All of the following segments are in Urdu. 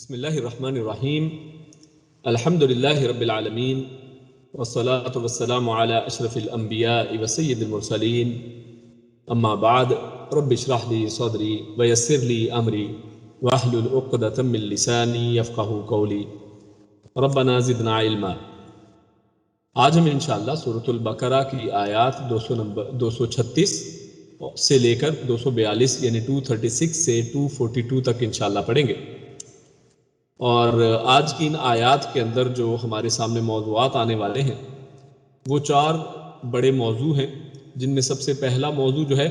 بسم اللہ الرحمن الرحیم الحمد للہ رب العالمین والصلاة والسلام علی اشرف الانبیاء وسید المرسلین اما بعد رب اشرح لی صدری ویسر لی امری واحلل عقدۃ من لسانی یفقہوا قولی ربنا زدنا علما۔ آج ہم انشاءاللہ سورۃ البقرہ کی آیات 236 سے لے کر 242 یعنی 236 سے 242 تک انشاءاللہ پڑھیں گے۔ اور آج کی ان آیات کے اندر جو ہمارے سامنے موضوعات آنے والے ہیں وہ 4 بڑے موضوع ہیں، جن میں سب سے پہلا موضوع جو ہے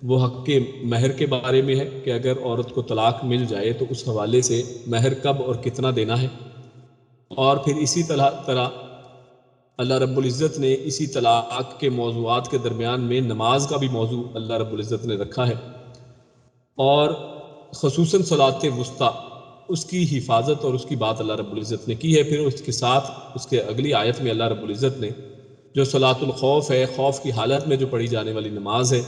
وہ حق کے مہر کے بارے میں ہے کہ اگر عورت کو طلاق مل جائے تو اس حوالے سے مہر کب اور کتنا دینا ہے۔ اور پھر اسی طرح اللہ رب العزت نے اسی طلاق کے موضوعات کے درمیان میں نماز کا بھی موضوع اللہ رب العزت نے رکھا ہے، اور خصوصاً صلاۃ وسطیٰ اس کی حفاظت اور اس کی بات اللہ رب العزت نے کی ہے۔ پھر اس کے ساتھ اس کے اگلی آیت میں اللہ رب العزت نے جو صلاۃ الخوف ہے، خوف کی حالت میں جو پڑھی جانے والی نماز ہے،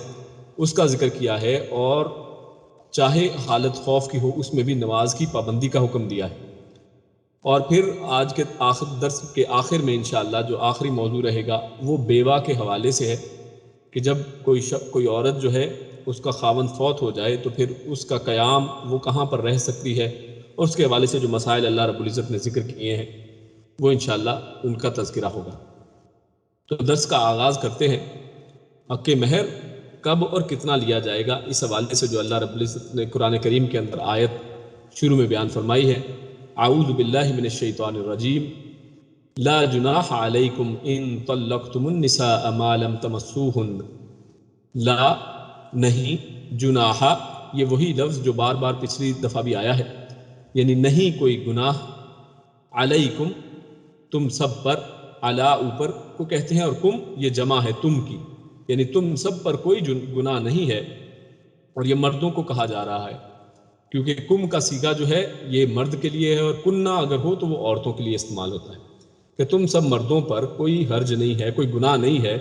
اس کا ذکر کیا ہے، اور چاہے حالت خوف کی ہو اس میں بھی نماز کی پابندی کا حکم دیا ہے۔ اور پھر آج کے درس کے آخر میں انشاءاللہ جو آخری موضوع رہے گا وہ بیوہ کے حوالے سے ہے کہ جب کوئی عورت جو ہے اس کا خاوند فوت ہو جائے تو پھر اس کا قیام وہ کہاں پر رہ سکتی ہے، اور اس کے حوالے سے جو مسائل اللہ رب العزت نے ذکر کیے ہیں وہ انشاءاللہ ان کا تذکرہ ہوگا۔ تو درس کا آغاز کرتے ہیں۔ حق مہر کب اور کتنا لیا جائے گا، اس حوالے سے جو اللہ رب العزت نے قرآن کریم کے اندر آیت شروع میں بیان فرمائی ہے، اعوذ باللہ من الشیطان الرجیم، لا جناح علیکم ان طلقتم النساء ما لم تمسوہن۔ لا نہیں، جناح یہ وہی لفظ جو بار بار پچھلی دفعہ بھی آیا ہے، یعنی نہیں کوئی گناہ، علیکم تم سب پر، علا اوپر کو کہتے ہیں، اور کم یہ جمع ہے تم کی، یعنی تم سب پر کوئی گناہ نہیں ہے، اور یہ مردوں کو کہا جا رہا ہے کیونکہ کم کا صیغہ جو ہے یہ مرد کے لیے ہے، اور کننا اگر ہو تو وہ عورتوں کے لیے استعمال ہوتا ہے کہ تم سب مردوں پر کوئی حرج نہیں ہے، کوئی گناہ نہیں ہے،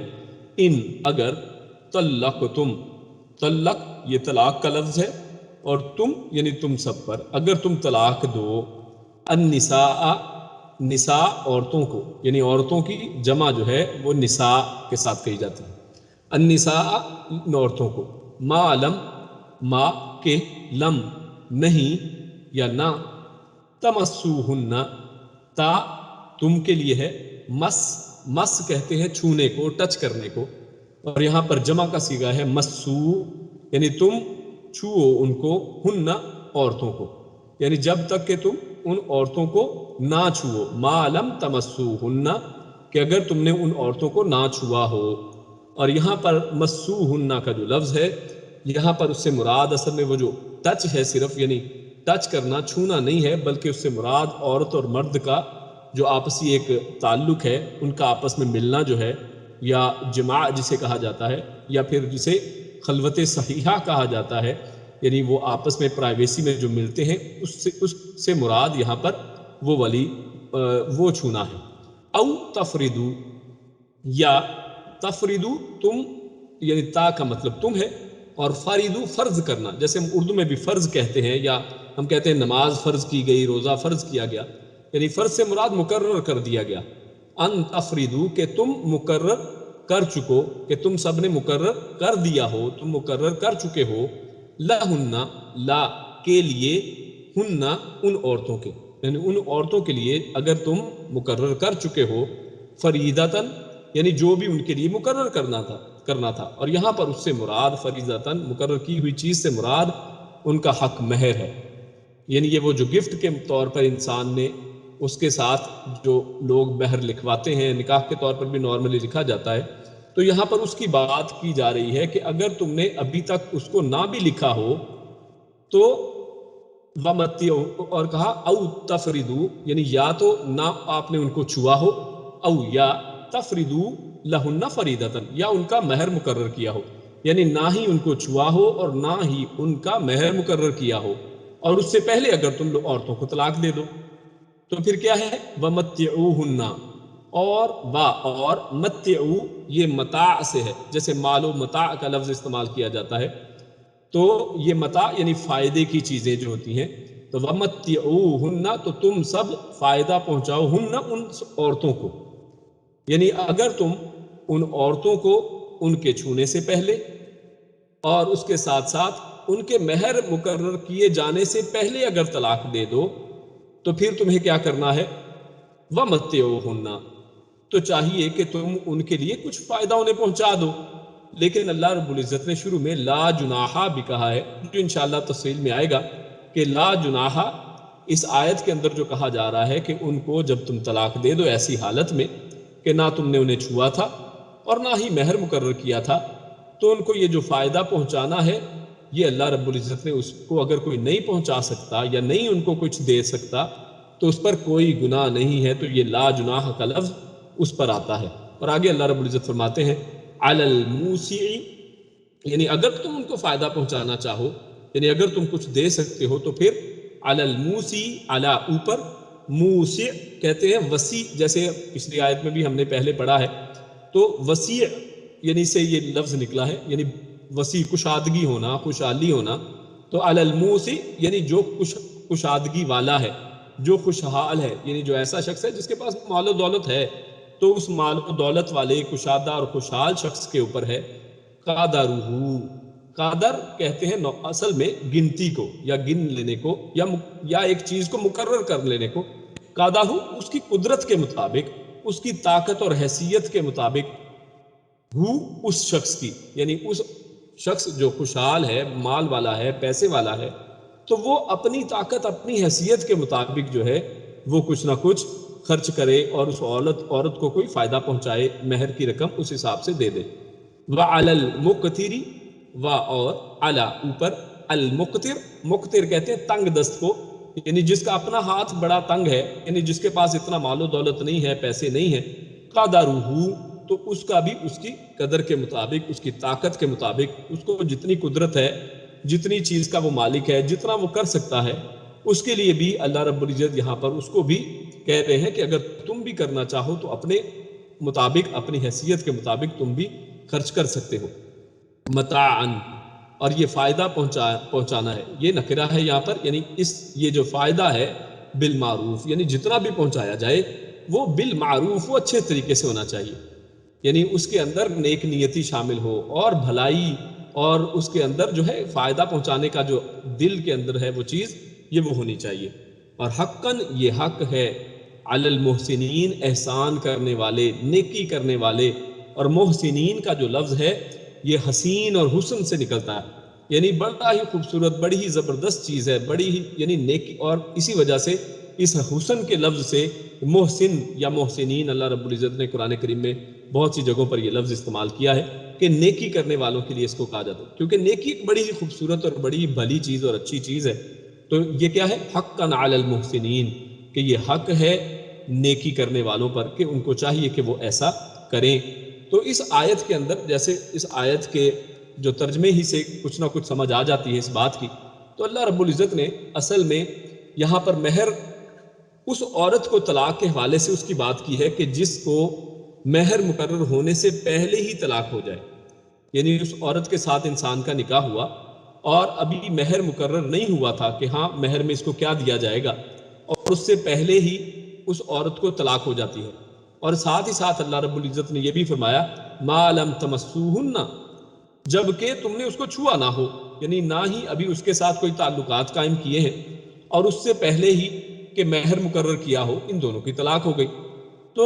ان اگر طلقتم، طلق یہ طلاق کا لفظ ہے، اور تم یعنی تم سب پر اگر تم طلاق دو، النساء نساء عورتوں کو، یعنی عورتوں کی جمع جو ہے وہ نساء کے ساتھ کہی جاتی ہے، النساء عورتوں کو، ما لم ما کے لم نہیں یا نہ، تمسوہن تا تم کے لیے ہے، مس کہتے ہیں چھونے کو، ٹچ کرنے کو، اور یہاں پر جمع کا صیغہ ہے مسو، یعنی تم چھوؤ ان کو، ہن عورتوں کو، یعنی جب تک کہ تم ان عورتوں کو نہ چھوؤ، ما لم تمسوہن کہ اگر تم نے ان عورتوں کو نہ چھوا ہو۔ اور یہاں پر مسوہن کا جو لفظ ہے یہاں پر اس سے مراد اصل میں وہ جو ٹچ ہے صرف، یعنی ٹچ کرنا، چھونا نہیں ہے، بلکہ اس سے مراد عورت اور مرد کا جو آپسی ایک تعلق ہے، ان کا آپس میں ملنا جو ہے، یا جماع جسے کہا جاتا ہے، یا پھر جسے خلوت صحیحہ کہا جاتا ہے، یعنی وہ آپس میں پرائیویسی میں جو ملتے ہیں، اس سے مراد یہاں پر وہ والی وہ چھونا ہے۔ او تفریدو، یا تفریدو تم، یعنی تا کا مطلب تم ہے، اور فریدو فرض کرنا، جیسے ہم اردو میں بھی فرض کہتے ہیں، یا ہم کہتے ہیں نماز فرض کی گئی، روزہ فرض کیا گیا، یعنی فرض سے مراد مقرر کر دیا گیا۔ ان تفریدو کہ تم مقرر کر چکو، کہ تم سب نے مقرر کر دیا ہو، تم مقرر کر چکے ہو، لہن لا کے لیے، ہن ان عورتوں کے، یعنی ان عورتوں کے لیے اگر تم مقرر کر چکے ہو، فریضتاً یعنی جو بھی ان کے لیے مقرر کرنا تھا، اور یہاں پر اس سے مراد فریضتاً مقرر کی ہوئی چیز سے مراد ان کا حق مہر ہے، یعنی یہ وہ جو گفٹ کے طور پر انسان نے اس کے ساتھ جو لوگ مہر لکھواتے ہیں، نکاح کے طور پر بھی نارملی لکھا جاتا ہے، تو یہاں پر اس کی بات کی جا رہی ہے کہ اگر تم نے ابھی تک اس کو نہ بھی لکھا ہو تو ومتیو، اور کہا او تفریدو، یعنی یا تو نہ آپ نے ان کو چھوا ہو، او یا تفریدو لہن فریدتاً، یا ان کا مہر مقرر کیا ہو، یعنی نہ ہی ان کو چھوا ہو اور نہ ہی ان کا مہر مقرر کیا ہو، اور اس سے پہلے اگر تم عورتوں کو طلاق دے دو تو پھر کیا ہے، ومتعوہن، اور متعو یہ متاع سے ہے، جیسے مال و متاع کا لفظ استعمال کیا جاتا ہے، تو یہ متاع یعنی فائدے کی چیزیں جو ہوتی ہیں، تو وَمَتِّعُوهُنَّ، تو تم سب فائدہ پہنچاؤ ہن، ان عورتوں کو، یعنی اگر تم ان عورتوں کو ان کے چھونے سے پہلے اور اس کے ساتھ ساتھ ان کے مہر مقرر کیے جانے سے پہلے اگر طلاق دے دو تو پھر تمہیں کیا کرنا ہے؟ وَمَتِّعُوهُنَّ، تو چاہیے کہ تم ان کے لیے کچھ فائدہ انہیں پہنچا دو. لیکن اللہ رب العزت نے شروع میں لا جناحہ بھی کہا ہے، جو انشاءاللہ تفصیل میں آئے گا کہ لا جناحہ اس آیت کے اندر جو کہا جا رہا ہے کہ ان کو جب تم طلاق دے دو ایسی حالت میں کہ نہ تم نے انہیں چھوا تھا اور نہ ہی مہر مقرر کیا تھا، تو ان کو یہ جو فائدہ پہنچانا ہے یہ اللہ رب العزت نے اس کو اگر کوئی نہیں پہنچا سکتا یا نہیں ان کو کچھ دے سکتا تو اس پر کوئی گناہ نہیں ہے. تو یہ لا جناح کا لفظ اس پر آتا ہے. اور آگے اللہ رب العزت فرماتے ہیں علی الموسع، یعنی اگر تم ان کو فائدہ پہنچانا چاہو، یعنی اگر تم کچھ دے سکتے ہو تو پھر علی الموسع، علی اوپر، موسع کہتے ہیں وسیع، جیسے پچھلی آیت میں بھی ہم نے پہلے پڑھا ہے. تو وسیع یعنی سے یہ لفظ نکلا ہے، یعنی وسیع، کشادگی ہونا، خوشحالی ہونا. تو علی الموسع یعنی جو کشادگی والا ہے، جو خوشحال ہے، یعنی جو ایسا شخص ہے جس کے پاس مال و دولت ہے تو اس مال و دولت والے کشادہ اور خوشحال شخص کے اوپر ہے قادرہ. قادر کہتے ہیں اصل میں گنتی کو یا گن لینے کو یا ایک چیز کو مقرر کر لینے کو. قادرہ اس کی قدرت کے مطابق، اس کی طاقت اور حیثیت کے مطابق، ہو اس شخص کی، یعنی اس شخص جو خوشحال ہے، مال والا ہے، پیسے والا ہے، تو وہ اپنی طاقت، اپنی حیثیت کے مطابق جو ہے وہ کچھ نہ کچھ خرچ کرے اور اس عورت کو کوئی فائدہ پہنچائے، مہر کی رقم اس حساب سے دے دے. وَعَلَى الْمُقْتِرِ، اور علی اوپر، المقتر، مقتر کہتے ہیں تنگ دست کو، یعنی جس کا اپنا ہاتھ بڑا تنگ ہے، یعنی جس کے پاس اتنا مال و دولت نہیں ہے، پیسے نہیں ہیں، قادرہ، تو اس کا بھی اس کی قدر کے مطابق، اس کی طاقت کے مطابق، اس کو جتنی قدرت ہے، جتنی چیز کا وہ مالک ہے، جتنا وہ کر سکتا ہے، اس کے لیے بھی اللہ رب العزت یہاں پر اس کو بھی کہہ رہے ہیں کہ اگر تم بھی کرنا چاہو تو اپنے مطابق، اپنی حیثیت کے مطابق تم بھی خرچ کر سکتے ہو. متاعن، اور یہ فائدہ پہنچانا ہے، یہ نکرہ ہے یہاں پر، یعنی یہ جو فائدہ ہے بالمعروف، یعنی جتنا بھی پہنچایا جائے وہ بالمعروف، وہ اچھے طریقے سے ہونا چاہیے، یعنی اس کے اندر نیک نیتی شامل ہو اور بھلائی، اور اس کے اندر جو ہے فائدہ پہنچانے کا جو دل کے اندر ہے وہ چیز، یہ وہ ہونی چاہیے. اور حقاً، یہ حق ہے، علی المحسنین، احسان کرنے والے، نیکی کرنے والے. اور محسنین کا جو لفظ ہے یہ حسین اور حسن سے نکلتا ہے، یعنی بڑا ہی خوبصورت، بڑی ہی زبردست چیز ہے، بڑی ہی یعنی نیکی. اور اسی وجہ سے اس حسن کے لفظ سے محسن یا محسنین، اللہ رب العزت نے قرآن کریم میں بہت سی جگہوں پر یہ لفظ استعمال کیا ہے کہ نیکی کرنے والوں کے لیے اس کو کہا جاتا ہے، کیونکہ نیکی ایک بڑی ہی خوبصورت اور بڑی ہی بھلی چیز اور اچھی چیز ہے. تو یہ کیا ہے؟ حقاً علی المحسنین، کہ یہ حق ہے نیکی کرنے والوں پر کہ ان کو چاہیے کہ وہ ایسا کریں. تو اس آیت کے اندر، جیسے اس آیت کے جو ترجمے ہی سے کچھ نہ کچھ سمجھ آ جاتی ہے اس بات کی، تو اللہ رب العزت نے اصل میں یہاں پر مہر اس عورت کو طلاق کے حوالے سے اس کی بات کی ہے کہ جس کو مہر مقرر ہونے سے پہلے ہی طلاق ہو جائے، یعنی اس عورت کے ساتھ انسان کا نکاح ہوا اور ابھی مہر مقرر نہیں ہوا تھا کہ ہاں مہر میں اس کو کیا دیا جائے گا، اور اس سے پہلے ہی اس عورت کو طلاق ہو جاتی ہے. اور ساتھ ہی ساتھ اللہ رب العزت نے یہ بھی فرمایا ما لم تمسوہن، جبکہ تم نے اس کو چھوا نہ ہو، یعنی نہ ہی ابھی اس کے ساتھ کوئی تعلقات قائم کیے ہیں، اور اس سے پہلے ہی کہ مہر مقرر کیا ہو، ان دونوں کی طلاق ہو گئی. تو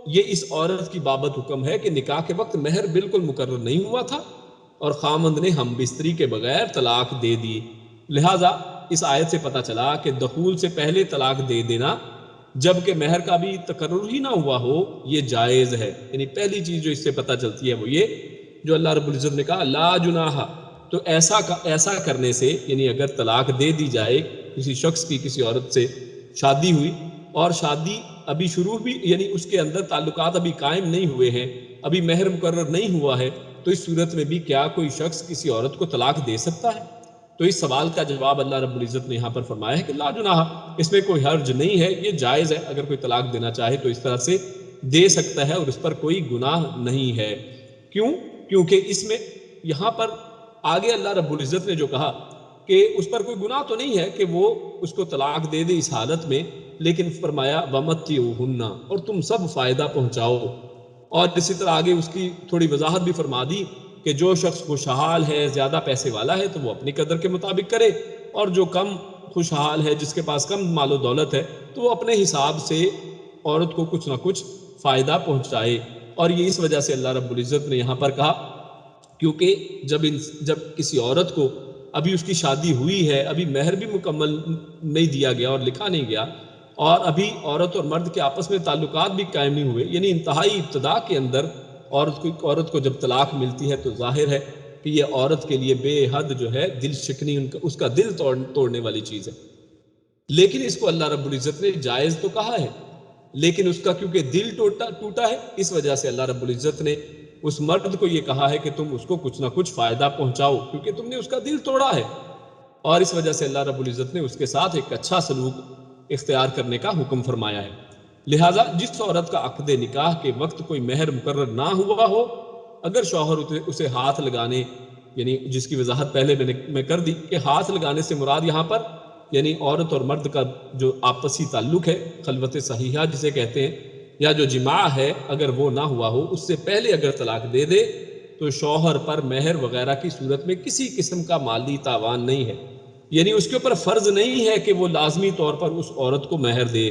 یہ اس عورت کی بابت حکم ہے کہ نکاح کے وقت مہر بالکل مقرر نہیں ہوا تھا اور خامند نے ہم بستری کے بغیر طلاق دے دی. لہٰذا اس آیت سے پتہ چلا کہ دخول سے پہلے طلاق دے دینا جبکہ مہر کا بھی تقرر ہی نہ ہوا ہو یہ جائز ہے. یعنی پہلی چیز جو اس سے پتہ چلتی ہے وہ یہ جو اللہ رب العزت نے کہا لا جناح، تو ایسا کرنے سے، یعنی اگر طلاق دے دی جائے کسی شخص کی، کسی عورت سے شادی ہوئی اور شادی ابھی شروع بھی، یعنی اس کے اندر تعلقات ابھی قائم نہیں ہوئے ہیں، ابھی مہر مقرر نہیں ہوا ہے، تو اس صورت میں بھی کیا کوئی شخص کسی عورت کو طلاق دے سکتا ہے؟ تو اس سوال کا جواب اللہ رب العزت نے یہاں پر فرمایا ہے کہ لا جناح، اس میں کوئی حرج نہیں ہے، یہ جائز ہے، اگر کوئی طلاق دینا چاہے تو اس طرح سے دے سکتا ہے اور اس پر کوئی گناہ نہیں ہے. کیوں؟ کیونکہ اس میں یہاں پر آگے اللہ رب العزت نے جو کہا کہ اس پر کوئی گناہ تو نہیں ہے کہ وہ اس کو طلاق دے دے اس حالت میں، لیکن فرمایا وَمَتِّعُوهُنَّ، اور تم سب فائدہ پہنچاؤ۔ اور اسی طرح آگے اس کی تھوڑی وضاحت بھی فرما دی کہ جو شخص خوشحال ہے، زیادہ پیسے والا ہے، تو وہ اپنی قدر کے مطابق کرے، اور جو کم خوشحال ہے، جس کے پاس کم مال و دولت ہے، تو وہ اپنے حساب سے عورت کو کچھ نہ کچھ فائدہ پہنچائے۔ اور یہ اس وجہ سے اللہ رب العزت نے یہاں پر کہا، کیونکہ جب کسی عورت کو ابھی اس کی شادی ہوئی ہے، ابھی مہر بھی مکمل نہیں دیا گیا اور لکھا نہیں گیا، اور ابھی عورت اور مرد کے آپس میں تعلقات بھی قائم نہیں ہوئے، یعنی انتہائی ابتدا کے اندر عورت کو جب طلاق ملتی ہے تو ظاہر ہے کہ یہ عورت کے لیے بے حد جو ہے دل شکنی، اس کا دل توڑنے والی چیز ہے۔ لیکن اس کو اللہ رب العزت نے جائز تو کہا ہے، لیکن اس کا کیونکہ دل ٹوٹا ہے، اس وجہ سے اللہ رب العزت نے اس مرد کو یہ کہا ہے کہ تم اس کو کچھ نہ کچھ فائدہ پہنچاؤ، کیونکہ تم نے اس کا دل توڑا ہے۔ اور اس وجہ سے اللہ رب العزت نے اس کے ساتھ ایک اچھا سلوک اختیار کرنے کا حکم فرمایا ہے۔ لہٰذا جس عورت کا عقد نکاح کے وقت کوئی مہر مقرر نہ ہوا ہو، اگر شوہر اسے ہاتھ لگانے، یعنی جس کی وضاحت پہلے میں کر دی کہ ہاتھ لگانے سے مراد یہاں پر یعنی عورت اور مرد کا جو آپسی تعلق ہے، خلوت صحیحہ جسے کہتے ہیں، یا جو جماع ہے، اگر وہ نہ ہوا ہو، اس سے پہلے اگر طلاق دے دے تو شوہر پر مہر وغیرہ کی صورت میں کسی قسم کا مالی تاوان نہیں ہے، یعنی اس کے اوپر فرض نہیں ہے کہ وہ لازمی طور پر اس عورت کو مہر دے،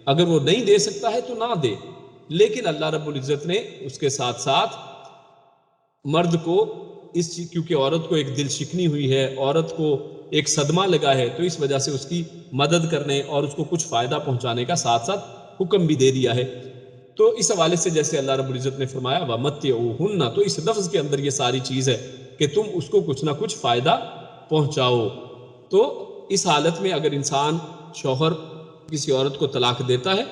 اگر وہ نہیں دے سکتا ہے تو نہ دے۔ لیکن اللہ رب العزت نے اس کے ساتھ ساتھ مرد کو کیونکہ عورت کو ایک دل شکنی ہوئی ہے، عورت کو ایک صدمہ لگا ہے، تو اس وجہ سے اس کی مدد کرنے اور اس کو کچھ فائدہ پہنچانے کا ساتھ ساتھ حکم بھی دے دیا ہے۔ تو اس حوالے سے جیسے اللہ رب العزت نے فرمایا وَمَتِّعُوهُنَّ، تو اس لفظ کے اندر یہ ساری چیز ہے کہ تم اس کو کچھ نہ کچھ فائدہ پہنچاؤ۔ تو اس حالت میں اگر انسان شوہر کسی عورت کو طلاق دیتا ہے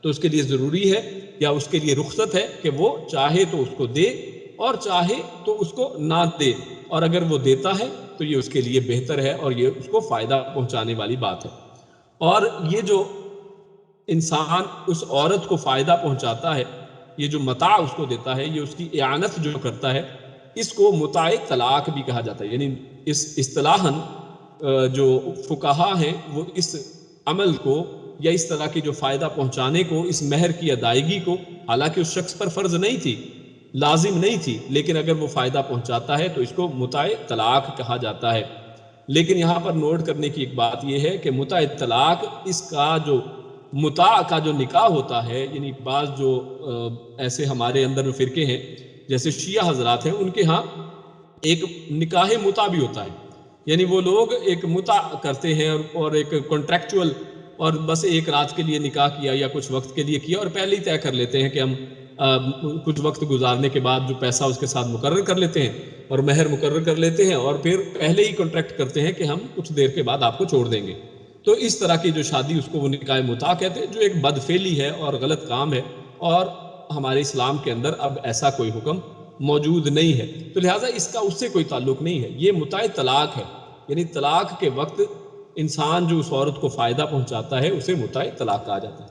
تو اس کے لیے ضروری ہے یا اس کے لیے رخصت ہے کہ وہ چاہے تو اس کو دے اور چاہے تو اس کو نہ دے، اور اگر وہ دیتا ہے تو یہ اس کے لیے بہتر ہے اور یہ اس کو فائدہ پہنچانے والی بات ہے۔ اور یہ جو انسان اس عورت کو فائدہ پہنچاتا ہے، یہ جو متاع اس کو دیتا ہے، یہ اس کی اعانت جو کرتا ہے، اس کو متاع طلاق بھی کہا جاتا ہے۔ یعنی اس اصطلاحاً جو فقہا ہیں وہ اس عمل کو یا اس طرح کی جو فائدہ پہنچانے کو، اس مہر کی ادائیگی کو، حالانکہ اس شخص پر فرض نہیں تھی، لازم نہیں تھی، لیکن اگر وہ فائدہ پہنچاتا ہے تو اس کو متاع طلاق کہا جاتا ہے۔ لیکن یہاں پر نوٹ کرنے کی ایک بات یہ ہے کہ متاع طلاق، اس کا جو متاع کا جو نکاح ہوتا ہے، یعنی بعض جو ایسے ہمارے اندر فرقے ہیں جیسے شیعہ حضرات ہیں، ان کے ہاں ایک نکاح متاع بھی ہوتا ہے، یعنی وہ لوگ ایک متاع کرتے ہیں اور ایک کانٹریکچول، اور بس ایک رات کے لیے نکاح کیا یا کچھ وقت کے لیے کیا، اور پہلے ہی طے کر لیتے ہیں کہ ہم کچھ وقت گزارنے کے بعد جو پیسہ اس کے ساتھ مقرر کر لیتے ہیں اور مہر مقرر کر لیتے ہیں، اور پھر پہلے ہی کانٹریکٹ کرتے ہیں کہ ہم کچھ دیر کے بعد آپ کو چھوڑ دیں گے۔ تو اس طرح کی جو شادی، اس کو وہ نکاح متاع کہتے ہیں، جو ایک بدفعلی ہے اور غلط کام ہے، اور ہمارے اسلام کے اندر اب ایسا کوئی حکم موجود نہیں ہے، تو لہٰذا اس کا اس سے کوئی تعلق نہیں ہے۔ یہ متاع طلاق ہے، یعنی طلاق کے وقت انسان جو اس عورت کو فائدہ پہنچاتا ہے اسے متاع طلاق کہا جاتا ہے۔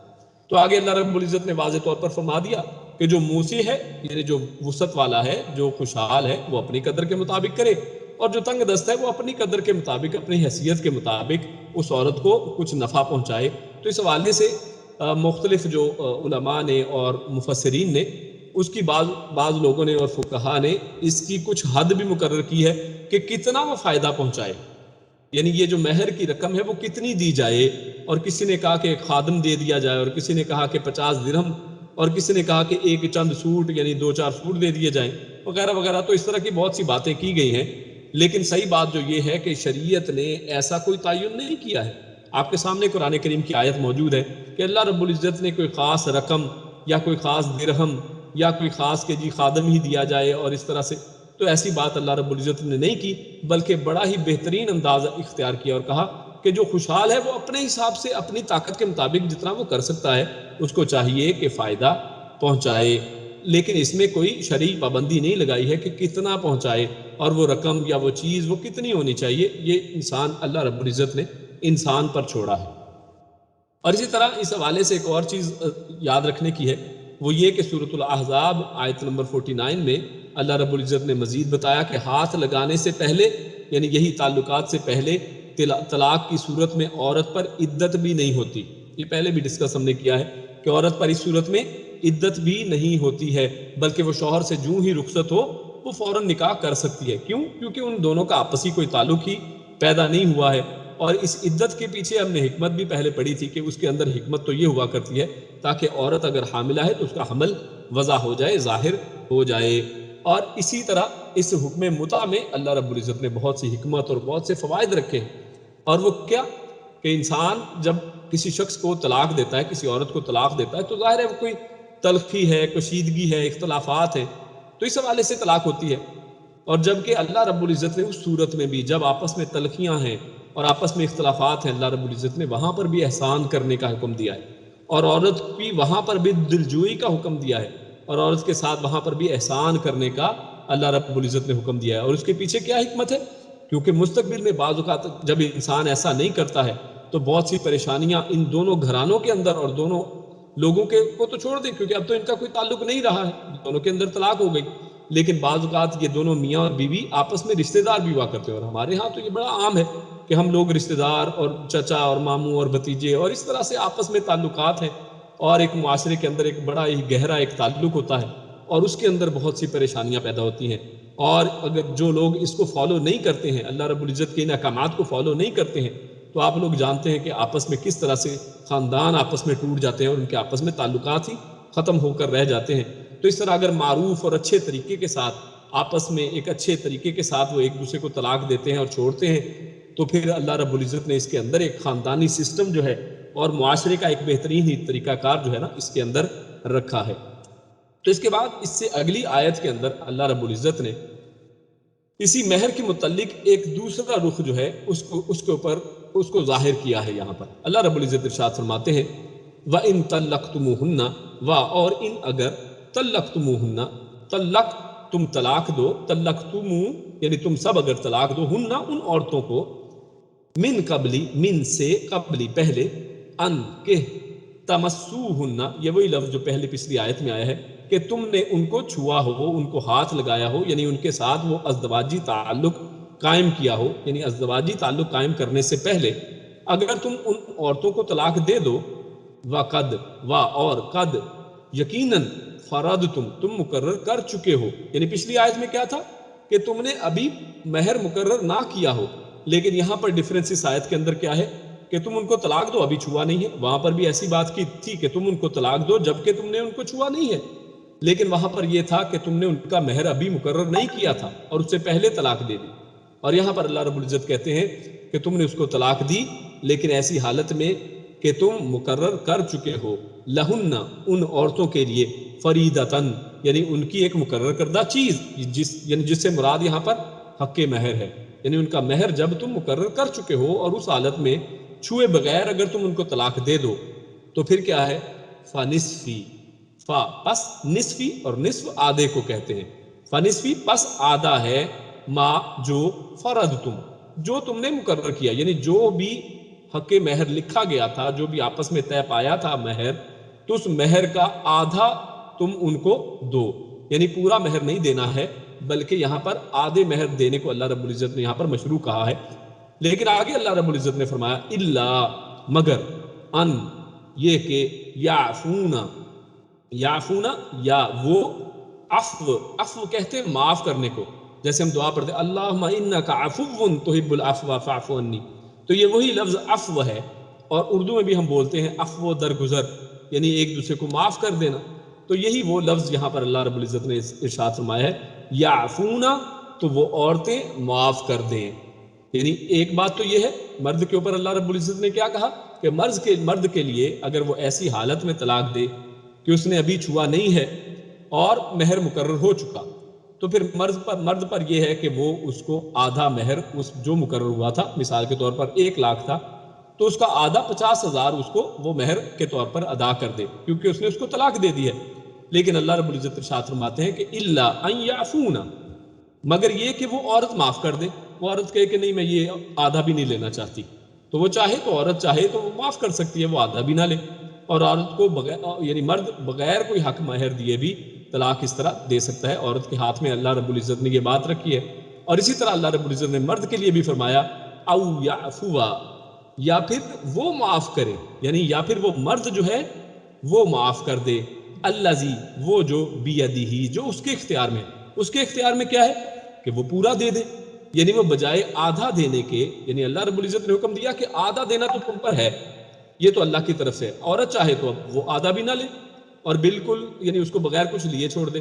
تو آگے اللہ رب العزت نے واضح طور پر فرما دیا کہ جو موسی ہے، یعنی جو وسعت والا ہے، جو خوشحال ہے، وہ اپنی قدر کے مطابق کرے، اور جو تنگ دست ہے وہ اپنی قدر کے مطابق، اپنی حیثیت کے مطابق اس عورت کو کچھ نفع پہنچائے۔ تو اس حوالے سے مختلف جو علماء نے اور مفسرین نے، اس کی بعض لوگوں نے اور فقہا نے اس کی کچھ حد بھی مقرر کی ہے کہ کتنا وہ فائدہ پہنچائے، یعنی یہ جو مہر کی رقم ہے وہ کتنی دی جائے، اور کسی نے کہا کہ ایک خادم دے دیا جائے، اور کسی نے کہا کہ 50 درہم، اور کسی نے کہا کہ ایک چند سوٹ یعنی 2-4 سوٹ دے دیے جائیں، وغیرہ وغیرہ۔ تو اس طرح کی بہت سی باتیں کی گئی ہیں، لیکن صحیح بات جو یہ ہے کہ شریعت نے ایسا کوئی تعین نہیں کیا ہے۔ آپ کے سامنے قرآن کریم کی آیت موجود ہے کہ اللہ رب العزت نے کوئی خاص رقم یا کوئی خاص درہم یا کوئی خاص کہ جی خادم ہی دیا جائے اور اس طرح سے، تو ایسی بات اللہ رب العزت نے نہیں کی، بلکہ بڑا ہی بہترین انداز اختیار کیا اور کہا کہ جو خوشحال ہے وہ اپنے حساب سے اپنی طاقت کے مطابق جتنا وہ کر سکتا ہے اس کو چاہیے کہ فائدہ پہنچائے، لیکن اس میں کوئی شرعی پابندی نہیں لگائی ہے کہ کتنا پہنچائے، اور وہ رقم یا وہ چیز وہ کتنی ہونی چاہیے، یہ انسان اللہ رب العزت نے انسان پر چھوڑا ہے۔ اور اسی طرح اس حوالے سے ایک اور چیز یاد رکھنے کی ہے، وہ یہ کہ سورۃ الاحزاب آیت نمبر 49 میں اللہ رب العزت نے مزید بتایا کہ ہاتھ لگانے سے پہلے یعنی یہی تعلقات سے پہلے طلاق کی صورت میں عورت پر عدت بھی نہیں ہوتی. یہ پہلے بھی ڈسکس ہم نے کیا ہے کہ عورت پر اس صورت میں عدت بھی نہیں ہوتی ہے، بلکہ وہ شوہر سے جوں ہی رخصت ہو وہ فوراً نکاح کر سکتی ہے. کیوں؟ کیونکہ ان دونوں کا آپسی کوئی تعلق ہی پیدا نہیں ہوا ہے. اور اس عدت کے پیچھے ہم نے حکمت بھی پہلے پڑھی تھی کہ اس کے اندر حکمت تو یہ ہوا کرتی ہے تاکہ عورت اگر حاملہ ہے تو اس کا حمل وضع ہو جائے، ظاہر ہو جائے. اور اسی طرح اس حکم متع میں اللہ رب العزت نے بہت سی حکمت اور بہت سے فوائد رکھے ہیں. اور وہ کیا کہ انسان جب کسی شخص کو طلاق دیتا ہے، کسی عورت کو طلاق دیتا ہے، تو ظاہر ہے وہ کوئی تلخی ہے، کشیدگی ہے، اختلافات ہیں، تو اس حوالے سے طلاق ہوتی ہے. اور جبکہ اللہ رب العزت نے اس صورت میں بھی جب آپس میں تلخیاں ہیں اور آپس میں اختلافات ہیں، اللہ رب العزت نے وہاں پر بھی احسان کرنے کا حکم دیا ہے، اور عورت بھی وہاں پر بھی دلجوئی کا حکم دیا ہے، اور عورت کے ساتھ وہاں پر بھی احسان کرنے کا اللہ رب العزت نے حکم دیا ہے. اور اس کے پیچھے کیا حکمت ہے؟ کیونکہ مستقبل میں بعض اوقات جب انسان ایسا نہیں کرتا ہے تو بہت سی پریشانیاں ان دونوں گھرانوں کے اندر اور دونوں لوگوں کے کو تو چھوڑ دیں، کیونکہ اب تو ان کا کوئی تعلق نہیں رہا ہے، دونوں کے اندر طلاق ہو گئی، لیکن بعض اوقات یہ دونوں میاں اور بیوی آپس میں رشتہ دار بھی ہوا کرتے ہیں. اور ہمارے ہاں تو یہ بڑا عام ہے کہ ہم لوگ رشتہ دار اور چچا اور ماموں اور بھتیجے اور اس طرح سے آپس میں تعلقات ہیں، اور ایک معاشرے کے اندر ایک بڑا ہی گہرا ایک تعلق ہوتا ہے، اور اس کے اندر بہت سی پریشانیاں پیدا ہوتی ہیں. اور اگر جو لوگ اس کو فالو نہیں کرتے ہیں، اللہ رب العزت کے ان احکامات کو فالو نہیں کرتے ہیں، تو آپ لوگ جانتے ہیں کہ آپس میں کس طرح سے خاندان آپس میں ٹوٹ جاتے ہیں اور ان کے آپس میں تعلقات ہی ختم ہو کر رہ جاتے ہیں. تو اس طرح اگر معروف اور اچھے طریقے کے ساتھ آپس میں ایک اچھے طریقے کے ساتھ وہ ایک دوسرے کو طلاق دیتے ہیں اور چھوڑتے ہیں، تو پھر اللہ رب العزت نے اس کے اندر ایک خاندانی سسٹم جو ہے اور معاشرے کا ایک بہترین ہی طریقہ کار جو ہے نا اس کے اندر رکھا ہے. تو اس کے بعد اس سے اگلی آیت کے اندر اللہ رب العزت نے اسی مہر کے متعلق ایک دوسرا رخ جو ہے اس کے اوپر اس کو ظاہر کیا ہے. یہاں پر اللہ رب العزت ارشاد فرماتے ہیں وَإِن طَلَّقْتُمُوهُنَّ اور ان اگر طَلَّقْتُمُوهُنَّ طلق تم طلاق دو، طلقتمو یعنی تم سب اگر طلاق دو، ہننا ان عورتوں کو، من قبلی من سے قبلی پہلے، ان کہ تمسوہن یہ وہی لفظ جو پہلے پچھلی آیت میں آیا ہے کہ تم نے ان کو چھوا ہو، ان کو ہاتھ لگایا ہو، یعنی ان کے ساتھ وہ ازدواجی تعلق قائم کیا ہو، یعنی ازدواجی تعلق قائم کرنے سے پہلے اگر تم ان عورتوں کو طلاق دے دو، وقد اور قد یقیناً فرضتم تم مقرر کر چکے ہو. یعنی پچھلی آیت میں کیا تھا کہ تم نے ابھی مہر مقرر نہ کیا ہو، لیکن یہاں پر ڈیفرنس اس آیت کے اندر کیا ہے کہ تم ان کو طلاق دو، ابھی چھوا نہیں ہے. وہاں پر بھی ایسی بات کی تھی کہ تم ان کو طلاق دو جبکہ تم نے ان کو چھوا نہیں ہے، لیکن وہاں پر یہ تھا کہ تم نے ان کا مہر ابھی مقرر نہیں کیا تھا اور اس سے پہلے طلاق دے دی. اور یہاں پر اللہ رب العزت کہتے ہیں کہ تم نے اس کو طلاق دی لیکن ایسی حالت میں کہ تم مقرر کر چکے ہو، لہن ان عورتوں کے لیے، فریدتن یعنی ان کی ایک مقرر کردہ چیز، جس سے مراد یہاں پر حق مہر ہے، یعنی ان کا مہر جب تم مقرر کر چکے ہو اور اس حالت میں چھوئے بغیر اگر تم ان کو طلاق دے دو تو پھر کیا ہے، فنصفی پس نصفی، اور نصف آدھے کو کہتے ہیں، فنصفی پس آدھا ہے، ما جو فرضتم جو تم نے مقرر کیا، یعنی جو بھی حق مہر لکھا گیا تھا، جو بھی آپس میں طے پایا تھا مہر، تو اس مہر کا آدھا تم ان کو دو. یعنی پورا مہر نہیں دینا ہے بلکہ یہاں پر آدھے مہر دینے کو اللہ رب العزت نے یہاں پر مشروع کہا ہے. لیکن آگے اللہ رب العزت نے فرمایا الا مگر ان یہ کہ یعفون یا وہ عفو کہتے ہیں معاف کرنے کو، جیسے ہم دعا پڑھتے ہیں اللہم انک عفو تحب العفو فاعف عنی، تو یہ وہی لفظ عفو ہے، اور اردو میں بھی ہم بولتے ہیں عفو درگزر، یعنی ایک دوسرے کو معاف کر دینا. تو یہی وہ لفظ یہاں پر اللہ رب العزت نے ارشاد فرمایا ہے یعفونا، تو وہ عورتیں معاف کر دیں. یعنی ایک بات تو یہ ہے مرد کے اوپر اللہ رب العزت نے کیا کہا کہ مرد کے لیے اگر وہ ایسی حالت میں طلاق دے کہ اس نے ابھی چھوا نہیں ہے اور مہر مقرر ہو چکا، تو پھر مرد پر یہ ہے کہ وہ اس کو آدھا مہر اس جو مقرر ہوا تھا، مثال کے طور پر 1 لاکھ تھا تو اس کا آدھا 50,000 اس کو وہ مہر کے طور پر ادا کر دے، کیونکہ اس نے اس کو طلاق دے دی ہے. لیکن اللہ رب العزت ارشاد فرماتے ہیں کہ الا ان یعفون، مگر یہ کہ وہ عورت معاف کر دے. وہ عورت کہے کہ نہیں میں یہ آدھا بھی نہیں لینا چاہتی، تو وہ چاہے تو عورت چاہے تو وہ معاف کر سکتی ہے، وہ آدھا بھی نہ لے، اور عورت کو یعنی مرد بغیر کوئی حق مہر دیے بھی طلاق اس طرح دے سکتا ہے. عورت کے ہاتھ میں اللہ رب العزت نے یہ بات رکھی ہے. اور اسی طرح اللہ رب العزت نے مرد کے لیے بھی فرمایا او یعفوا، یا پھر وہ معاف کرے، یعنی یا پھر وہ مرد جو ہے وہ معاف کر دے. الذی، وہ جو بیدہ، جو اس کے اختیار میں. اس کے اختیار میں کیا ہے کہ وہ پورا دے دے، یعنی وہ بجائے آدھا دینے کے، یعنی اللہ رب العزت نے حکم دیا کہ آدھا دینا تو تم پر ہے، یہ تو اللہ کی طرف سے. عورت چاہے تو اب وہ آدھا بھی نہ لے اور بالکل یعنی اس کو بغیر کچھ لیے چھوڑ دے،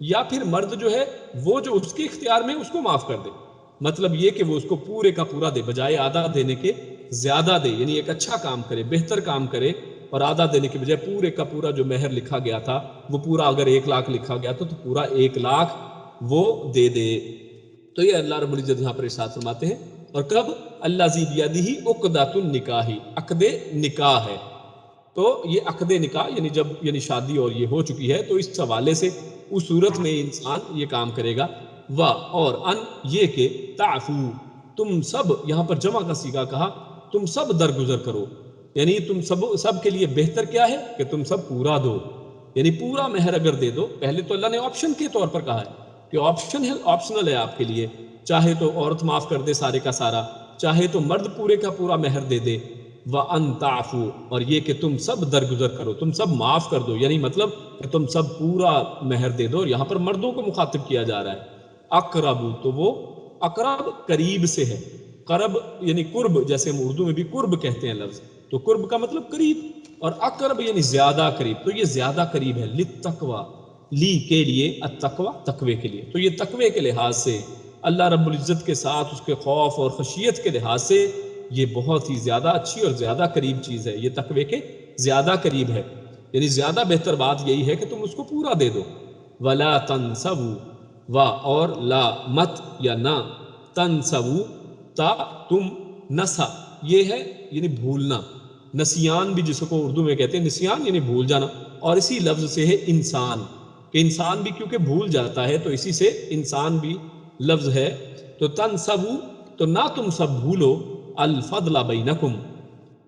یا پھر مرد جو ہے وہ جو اس کے اختیار میں اس کو معاف کر دے. مطلب یہ کہ وہ اس کو پورے کا پورا دے، بجائے آدھا دینے کے زیادہ دے، یعنی ایک اچھا کام کرے، بہتر کام کرے، اور آدھا دینے کے بجائے پورے کا پورا جو مہر لکھا گیا تھا وہ پورا، اگر 1 لاکھ لکھا گیا تھا تو پورا 1 لاکھ وہ دے دے. تو یہ اللہ رب العزت یہاں پر ارشاد فرماتے ہیں. اور کب الذی بیدہ عقدۃ النکاح، عقد نکاح ہے. تو یہ عقد نکاح یعنی جب یعنی شادی اور یہ ہو چکی ہے، تو اس حوالے سے اس صورت میں انسان یہ کام کرے گا. اور ان، یہ کہ تعفو، تم سب، یہاں پر جمع کا صیغہ کہا، تم سب درگزر کرو، یعنی تم سب کے لیے بہتر کیا ہے کہ تم سب پورا دو، یعنی پورا مہر اگر دے دو. پہلے تو اللہ نے آپشن کے طور پر کہا ہے کہ آپشنل ہے آپ کے لیے، چاہے تو عورت معاف کر دے سارے کا سارا، چاہے تو مرد پورے کا پورا مہر دے دے. وَأَن تَعْفُوا، اور یہ کہ تم سب درگزر کرو، تم سب معاف کر دو، یعنی مطلب کہ تم سب پورا مہر دے دو. اور یہاں پر مردوں کو مخاطب کیا جا رہا ہے. اقرب، تو وہ اقرب قریب سے ہے. قرب یعنی قرب، جیسے ہم اردو میں بھی قرب کہتے ہیں لفظ، تو قرب کا مطلب قریب، اور اقرب یعنی زیادہ قریب. تو یہ زیادہ قریب ہے. للتقوی، لی کے لیے، التقوی تقوی کے لیے. تو یہ تقوی کے لحاظ سے اللہ رب العزت کے ساتھ اس کے خوف اور خشیت کے لحاظ سے یہ بہت ہی زیادہ اچھی اور زیادہ قریب چیز ہے. یہ تقوی کے زیادہ قریب ہے، یعنی زیادہ بہتر بات یہی ہے کہ تم اس کو پورا دے دو. ولا تنسوا، اور لا مت یا نہ، تنسوا تا تم، نسا یہ ہے یعنی بھولنا. نسیان بھی جس کو اردو میں کہتے ہیں، نسیان یعنی بھول جانا. اور اسی لفظ سے ہے انسان، کہ انسان بھی کیونکہ بھول جاتا ہے تو اسی سے انسان بھی لفظ ہے. تو تنسوا، تو نہ تم سب بھولو، الفضل بینکم،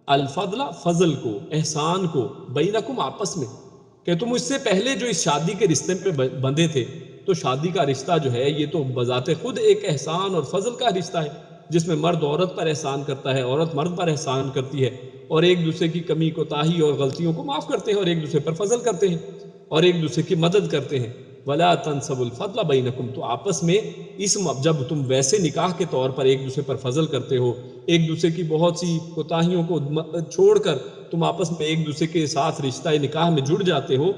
الفضل فضل کو، احسان کو، بینکم آپس میں، کہ تم اس سے پہلے جو اس شادی کے رشتے پہ بندھے تھے، تو شادی کا رشتہ جو ہے یہ تو بذات خود ایک احسان اور فضل کا رشتہ ہے، جس میں مرد عورت پر احسان کرتا ہے، عورت مرد پر احسان کرتی ہے، اور ایک دوسرے کی کمی کوتاہی اور غلطیوں کو معاف کرتے ہیں، اور ایک دوسرے پر فضل کرتے ہیں، اور ایک دوسرے کی مدد کرتے ہیں. ولا تنسبوا الفضل بینکم، تو آپس میں جب تم ویسے نکاح کے طور پر ایک دوسرے پر فضل کرتے ہو، ایک دوسرے کی بہت سی کوتاہیوں کو چھوڑ کر تم آپس میں ایک دوسرے کے ساتھ رشتہ نکاح میں جڑ جاتے ہو،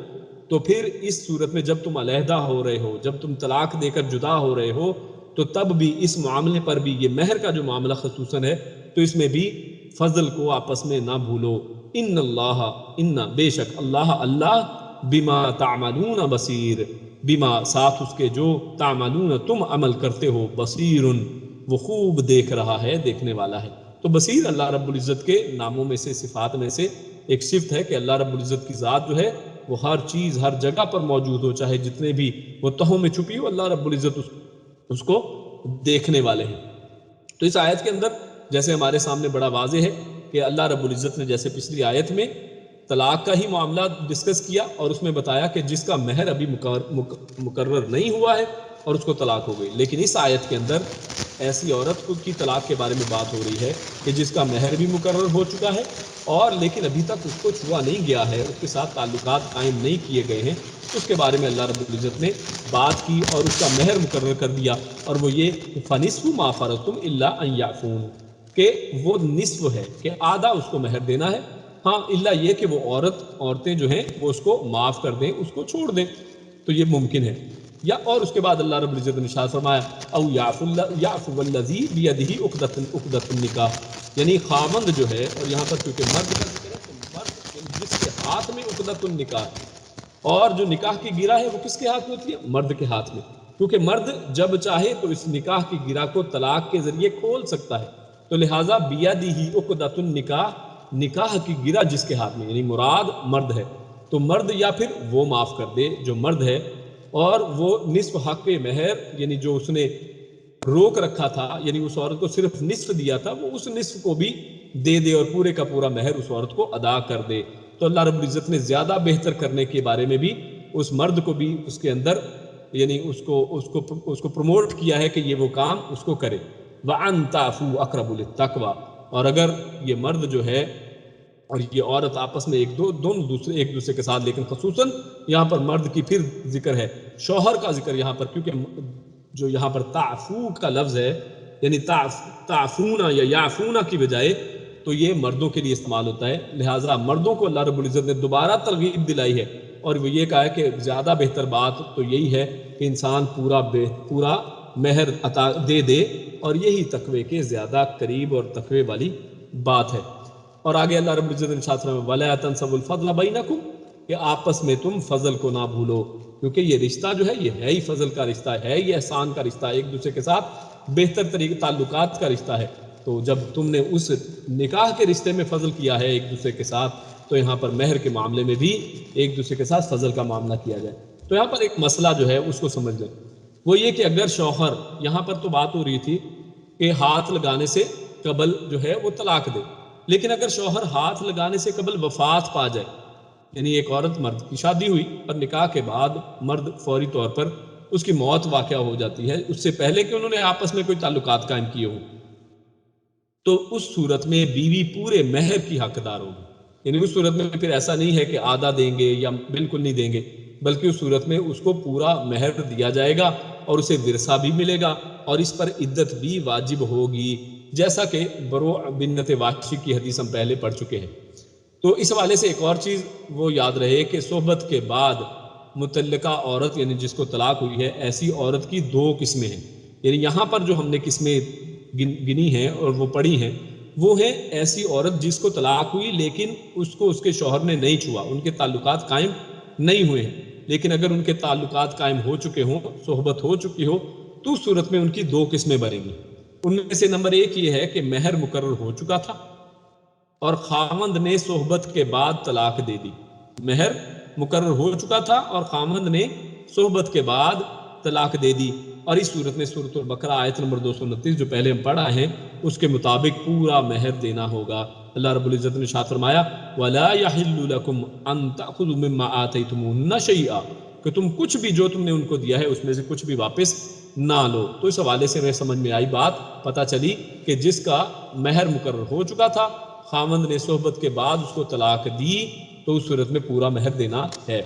تو پھر اس صورت میں جب تم علیحدہ ہو رہے ہو، جب تم طلاق دے کر جدا ہو رہے ہو، تو تب بھی اس معاملے پر بھی، یہ مہر کا جو معاملہ خصوصاً ہے، تو اس میں بھی فضل کو آپس میں نہ بھولو. ان اللہ، ان بے شک اللہ بما تعملون بصیر، بما ساتھ اس کے جو تعملون تم عمل کرتے ہو، بصیر وہ خوب دیکھ رہا ہے، دیکھنے والا ہے. تو بصیر اللہ رب العزت کے ناموں میں سے، صفات میں سے ایک صفت ہے کہ اللہ رب العزت کی ذات جو ہے وہ ہر چیز ہر جگہ پر موجود ہو، چاہے جتنے بھی وہ تہوں میں چھپی ہو، اللہ رب العزت اس کو دیکھنے والے ہیں. تو اس آیت کے اندر جیسے ہمارے سامنے بڑا واضح ہے کہ اللہ رب العزت نے جیسے پچھلی آیت میں طلاق کا ہی معاملہ ڈسکس کیا، اور اس میں بتایا کہ جس کا مہر ابھی مقرر نہیں ہوا ہے اور اس کو طلاق ہو گئی، لیکن اس آیت کے اندر ایسی عورت کی طلاق کے بارے میں بات ہو رہی ہے کہ جس کا مہر بھی مقرر ہو چکا ہے، اور لیکن ابھی تک اس کو چھوا نہیں گیا ہے، اس کے ساتھ تعلقات قائم نہیں کیے گئے ہیں. اس کے بارے میں اللہ رب العزت نے بات کی اور اس کا مہر مقرر کر دیا، اور وہ یہ فنصف ما فرضتم الا ان یعفون، کہ وہ نصف ہے کہ آدھا اس کو مہر دینا ہے، ہاں الا یہ کہ وہ عورتیں جو ہیں وہ اس کو معاف کر دیں، اس کو چھوڑ دیں، تو یہ ممکن ہے. یا اور اس کے بعد اللہ رب العزت نے ارشاد فرمایا او یعفو الذی بیدہ عقدۃ النکاح، یعنی خاوند جو ہے، اور یہاں پر کیونکہ مرد کا ذکر ہے تو مرد جس کے ہاتھ میں عقدۃ النکاح، اور جو نکاح کی گرہ ہے وہ کس کے ہاتھ میں ہوتی ہے؟ مرد کے ہاتھ میں، کیونکہ مرد جب چاہے تو اس نکاح کی گرہ کو طلاق کے ذریعے کھول سکتا ہے. تو لہٰذا بیدہ عقدۃ النکاح، نکاح کی گرہ جس کے ہاتھ میں، یعنی مراد مرد ہے، تو مرد یا پھر وہ معاف کر دے جو مرد ہے، اور وہ نصف حق مہر، یعنی جو اس نے روک رکھا تھا، یعنی اس عورت کو صرف نصف دیا تھا، وہ اس نصف کو بھی دے دے اور پورے کا پورا مہر اس عورت کو ادا کر دے. تو اللہ رب العزت نے زیادہ بہتر کرنے کے بارے میں بھی اس مرد کو بھی اس کے اندر یعنی اس کو پروموٹ کیا ہے کہ یہ وہ کام اس کو کرے. وَأَن تَعْفُوا أَقْرَبُ لِلتَّقْوَىٰ، اور اگر یہ مرد جو ہے اور یہ عورت آپس میں دونوں ایک دوسرے کے ساتھ، لیکن خصوصاً یہاں پر مرد کی پھر ذکر ہے، شوہر کا ذکر یہاں پر، کیونکہ جو یہاں پر تعفو کا لفظ ہے یعنی تعفونا یا یعفونا کی بجائے تو یہ مردوں کے لیے استعمال ہوتا ہے، لہٰذا مردوں کو اللہ رب العزت نے دوبارہ ترغیب دلائی ہے اور وہ یہ کہا ہے کہ زیادہ بہتر بات تو یہی ہے کہ انسان پورا مہر عطا دے اور یہی تقوی کے زیادہ قریب اور تقوی والی بات ہے. اور آگے اللہ رب العزت نے ارشاد فرمایا وَلَا تَنْسَوُا الْفَضْلَ بَيْنَكُمْ، کہ آپس میں تم فضل کو نہ بھولو، کیونکہ یہ رشتہ جو ہے یہ ہے ہی فضل کا رشتہ ہے، یہ احسان کا رشتہ ہے، ایک دوسرے کے ساتھ بہتر طریقے تعلقات کا رشتہ ہے. تو جب تم نے اس نکاح کے رشتے میں فضل کیا ہے ایک دوسرے کے ساتھ، تو یہاں پر مہر کے معاملے میں بھی ایک دوسرے کے ساتھ فضل کا معاملہ کیا جائے. تو یہاں پر ایک مسئلہ جو ہے اس کو سمجھ لیں، وہ یہ کہ اگر شوہر، یہاں پر تو بات ہو رہی تھی کہ ہاتھ لگانے سے قبل جو ہے وہ طلاق دے، لیکن اگر شوہر ہاتھ لگانے سے قبل وفات پا جائے، یعنی ایک عورت مرد کی شادی ہوئی اور نکاح کے بعد مرد فوری طور پر اس کی موت واقع ہو جاتی ہے اس سے پہلے کہ انہوں نے آپس میں کوئی تعلقات قائم کیے ہوں، تو اس صورت میں بیوی پورے مہر کی حقدار ہوگی. یعنی اس صورت میں پھر ایسا نہیں ہے کہ آدھا دیں گے یا بالکل نہیں دیں گے، بلکہ اس صورت میں اس کو پورا مہر دیا جائے گا اور اسے ورثہ بھی ملے گا اور اس پر عدت بھی واجب ہوگی، جیسا کہ بروع بنت واشی کی حدیث ہم پہلے پڑھ چکے ہیں. تو اس حوالے سے ایک اور چیز وہ یاد رہے کہ صحبت کے بعد متعلقہ عورت یعنی جس کو طلاق ہوئی ہے، ایسی عورت کی دو قسمیں ہیں. یعنی یہاں پر جو ہم نے قسمیں گنی ہیں اور وہ پڑھی ہیں، وہ ہیں ایسی عورت جس کو طلاق ہوئی لیکن اس کو اس کے شوہر نے نہیں چھوا، ان کے تعلقات قائم نہیں ہوئے ہیں، لیکن اگر ان کے تعلقات قائم ہو چکے ہوں، صحبت ہو چکی ہو، تو اس صورت میں ان کی دو قسمیں بنیں گی. ان میں سے نمبر ایک یہ ہے کہ مہر مقرر ہو چکا تھا اور خاوند نے صحبت کے بعد طلاق دے دی. مہر مقرر ہو چکا تھا اور خاوند نے صحبت کے بعد طلاق دے دی، اور اس صورت میں سورۃ البقرہ آیت نمبر 229 جو پہلے ہم پڑھا ہے اس کے مطابق پورا مہر دینا ہوگا. اللہ رب العزت نے ارشاد فرمایا وَلَا يَحِلُّ لَكُمْ أَن تَأْخُذُوا مِمَّا آتَيْتُمُوهُنَّ شَيْئًا، کہ تم کچھ بھی جو تم نے ان کو دیا ہے اس میں سے کچھ بھی واپس نہ لو. تو اس حوالے سے میں سمجھ میں آئی بات، پتہ چلی کہ جس کا مہر مقرر ہو چکا تھا، خاوند نے صحبت کے بعد اس کو طلاق دی، تو اس صورت میں پورا مہر دینا ہے.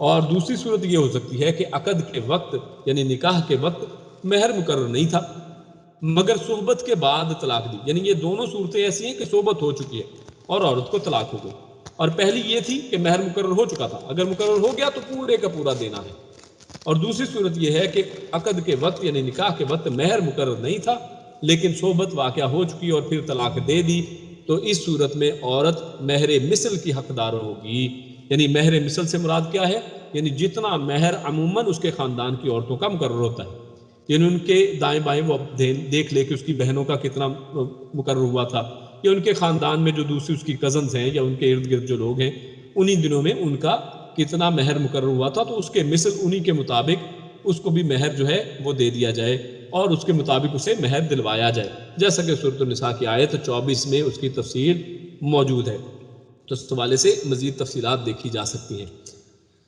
اور دوسری صورت یہ ہو سکتی ہے کہ عقد کے وقت یعنی نکاح کے وقت مہر مقرر نہیں تھا مگر صحبت کے بعد طلاق دی. یعنی یہ دونوں صورتیں ایسی ہیں کہ صحبت ہو چکی ہے اور عورت کو طلاق ہو گئی، اور پہلی یہ تھی کہ مہر مقرر ہو چکا تھا، اگر مقرر ہو گیا تو پورے کا پورا دینا ہے. اور دوسری صورت یہ ہے کہ عقد کے وقت یعنی نکاح کے وقت مہر مقرر نہیں تھا لیکن صحبت واقع ہو چکی اور پھر طلاق دے دی، تو اس صورت میں عورت مہر مثل کی حقدار ہوگی. یعنی مہر مثل سے مراد کیا ہے؟ یعنی جتنا مہر عموماً اس کے خاندان کی عورتوں کا مقرر ہوتا ہے، یعنی ان کے دائیں بائیں وہ دیکھ لے کہ اس کی بہنوں کا کتنا مقرر ہوا تھا، یا ان کے خاندان میں جو دوسری اس کی کزنز ہیں یا ان کے ارد گرد جو لوگ ہیں انہی دنوں میں ان کا کتنا مہر مقرر ہوا تھا، تو اس کے مثل انہی کے مطابق اس کو بھی مہر جو ہے وہ دے دیا جائے اور اس کے مطابق اسے مہر دلوایا جائے، جیسا کہ سورۃ النساء کی آیت 24 میں اس کی تفصیل موجود ہے. تو اس حوالے سے مزید تفصیلات دیکھی جا سکتی ہیں.